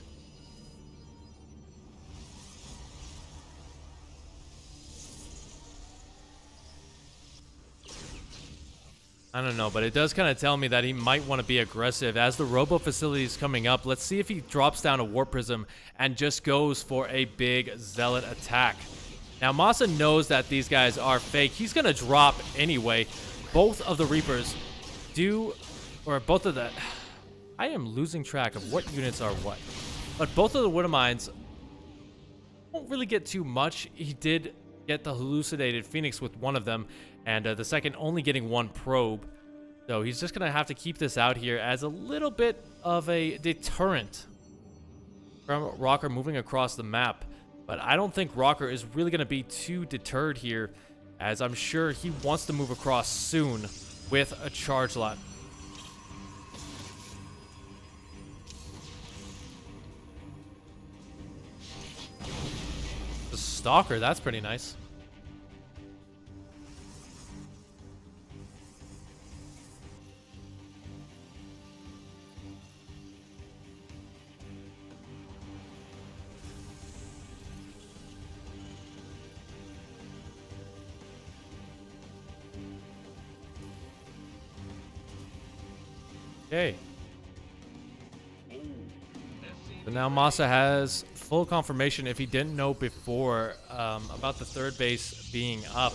I don't know, but it does kind of tell me that he might want to be aggressive. As the Robo facility is coming up, let's see if he drops down a Warp Prism and just goes for a big Zealot attack. Now, Masa knows that these guys are fake. He's going to drop anyway. Both of the Reapers do, or both of the... I am losing track of what units are what. But both of the Woodamines won't really get too much. He did get the Hallucinated Phoenix with one of them, and the second only getting one probe. So he's just going to have to keep this out here as a little bit of a deterrent from Rocker moving across the map. But I don't think Rocker is really going to be too deterred here, as I'm sure he wants to move across soon with a charge lot. The Stalker, that's pretty nice. Okay. So now Masa has full confirmation, if he didn't know before, about the third base being up.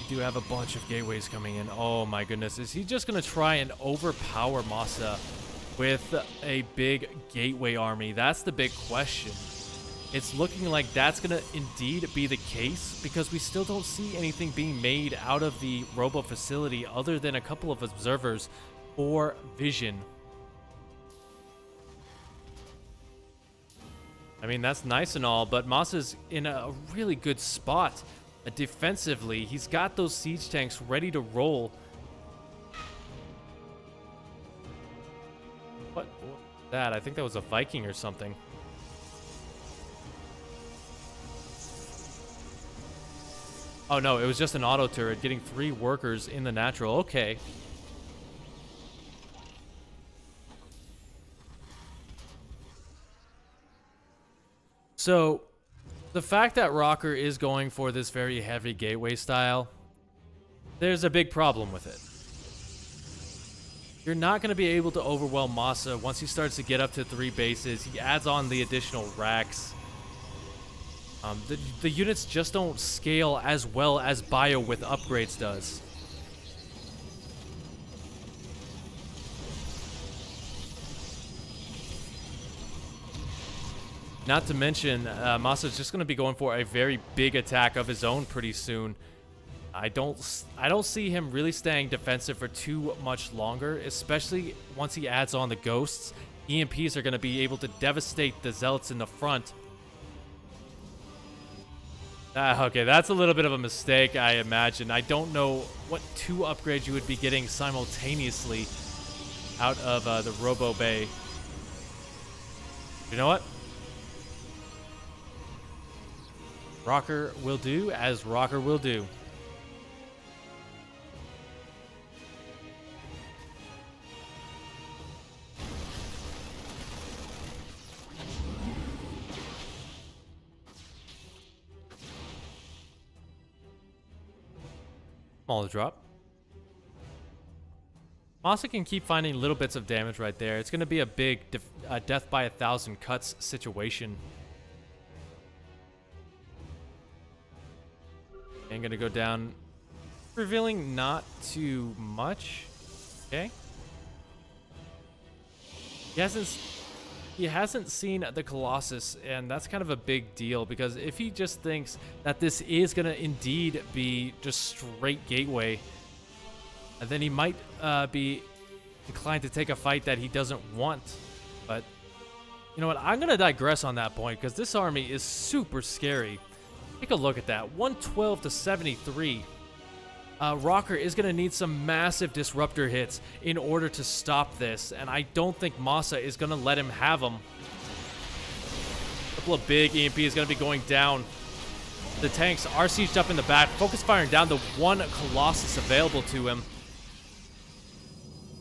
We do have a bunch of gateways coming in. Oh my goodness. Is he just going to try and overpower Masa with a big gateway army? That's the big question. It's looking like that's going to indeed be the case, because we still don't see anything being made out of the Robo facility other than a couple of observers for vision. I mean, that's nice and all, but Masa's in a really good spot defensively. He's got those siege tanks ready to roll. What was that? I think that was a Viking or something. Oh no, it was just an auto turret getting 3 workers in the natural. Okay. So, the fact that Rocker is going for this very heavy gateway style, there's a big problem with it. You're not going to be able to overwhelm Masa once he starts to get up to 3 bases. He adds on the additional racks. The units just don't scale as well as Bio with upgrades does. Not to mention, Masa's just going to be going for a very big attack of his own pretty soon. I don't see him really staying defensive for too much longer, especially once he adds on the ghosts. EMPs are going to be able to devastate the Zealots in the front. Okay, that's a little bit of a mistake, I imagine. I don't know what 2 upgrades you would be getting simultaneously out of the Robo Bay. You know what? Rocker will do as Rocker will do. Small drop. Masa can keep finding little bits of damage right there. It's going to be a big death by 1,000 cuts situation. And going to go down, revealing not too much. Okay. He hasn't seen the Colossus, and that's kind of a big deal, because if he just thinks that this is going to indeed be just straight gateway, then he might be inclined to take a fight that he doesn't want. But you know what? I'm going to digress on that point, because this army is super scary. Take a look at that. 112 to 73. Rocker is going to need some massive disruptor hits in order to stop this, and I don't think Masa is going to let him have them. A couple of big EMP is going to be going down. The tanks are sieged up in the back, focus firing down the one Colossus available to him.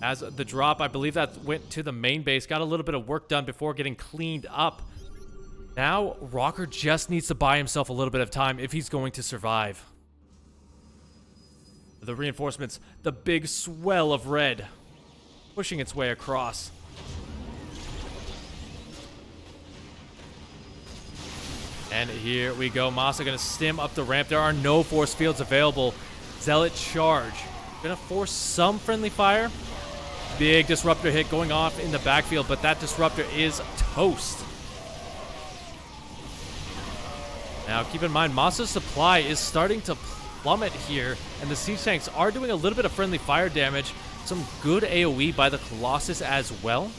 As the drop, I believe that went to the main base, got a little bit of work done before getting cleaned up. Now, Rocker just needs to buy himself a little bit of time if he's going to survive. The reinforcements, the big swell of red, pushing its way across. And here we go. Masa going to stim up the ramp. There are no force fields available. Zealot charge. Going to force some friendly fire. Big disruptor hit going off in the backfield, but that disruptor is toast. Now, keep in mind, Masa's supply is starting to plummet here, and the siege tanks are doing a little bit of friendly fire damage. Some good AoE by the Colossus as well.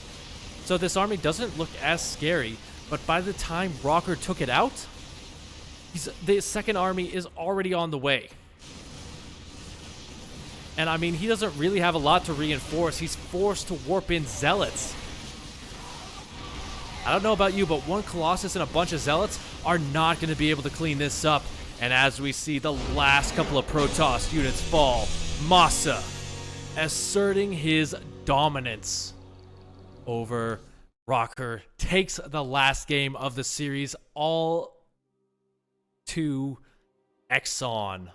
So this army doesn't look as scary, but by the time Rocker took it out, the second army is already on the way. And I mean, he doesn't really have a lot to reinforce. He's forced to warp in Zealots. I don't know about you, but one Colossus and a bunch of Zealots are not going to be able to clean this up. And as we see the last couple of Protoss units fall, Masa asserting his dominance over Rocker takes the last game of the series all to Exon.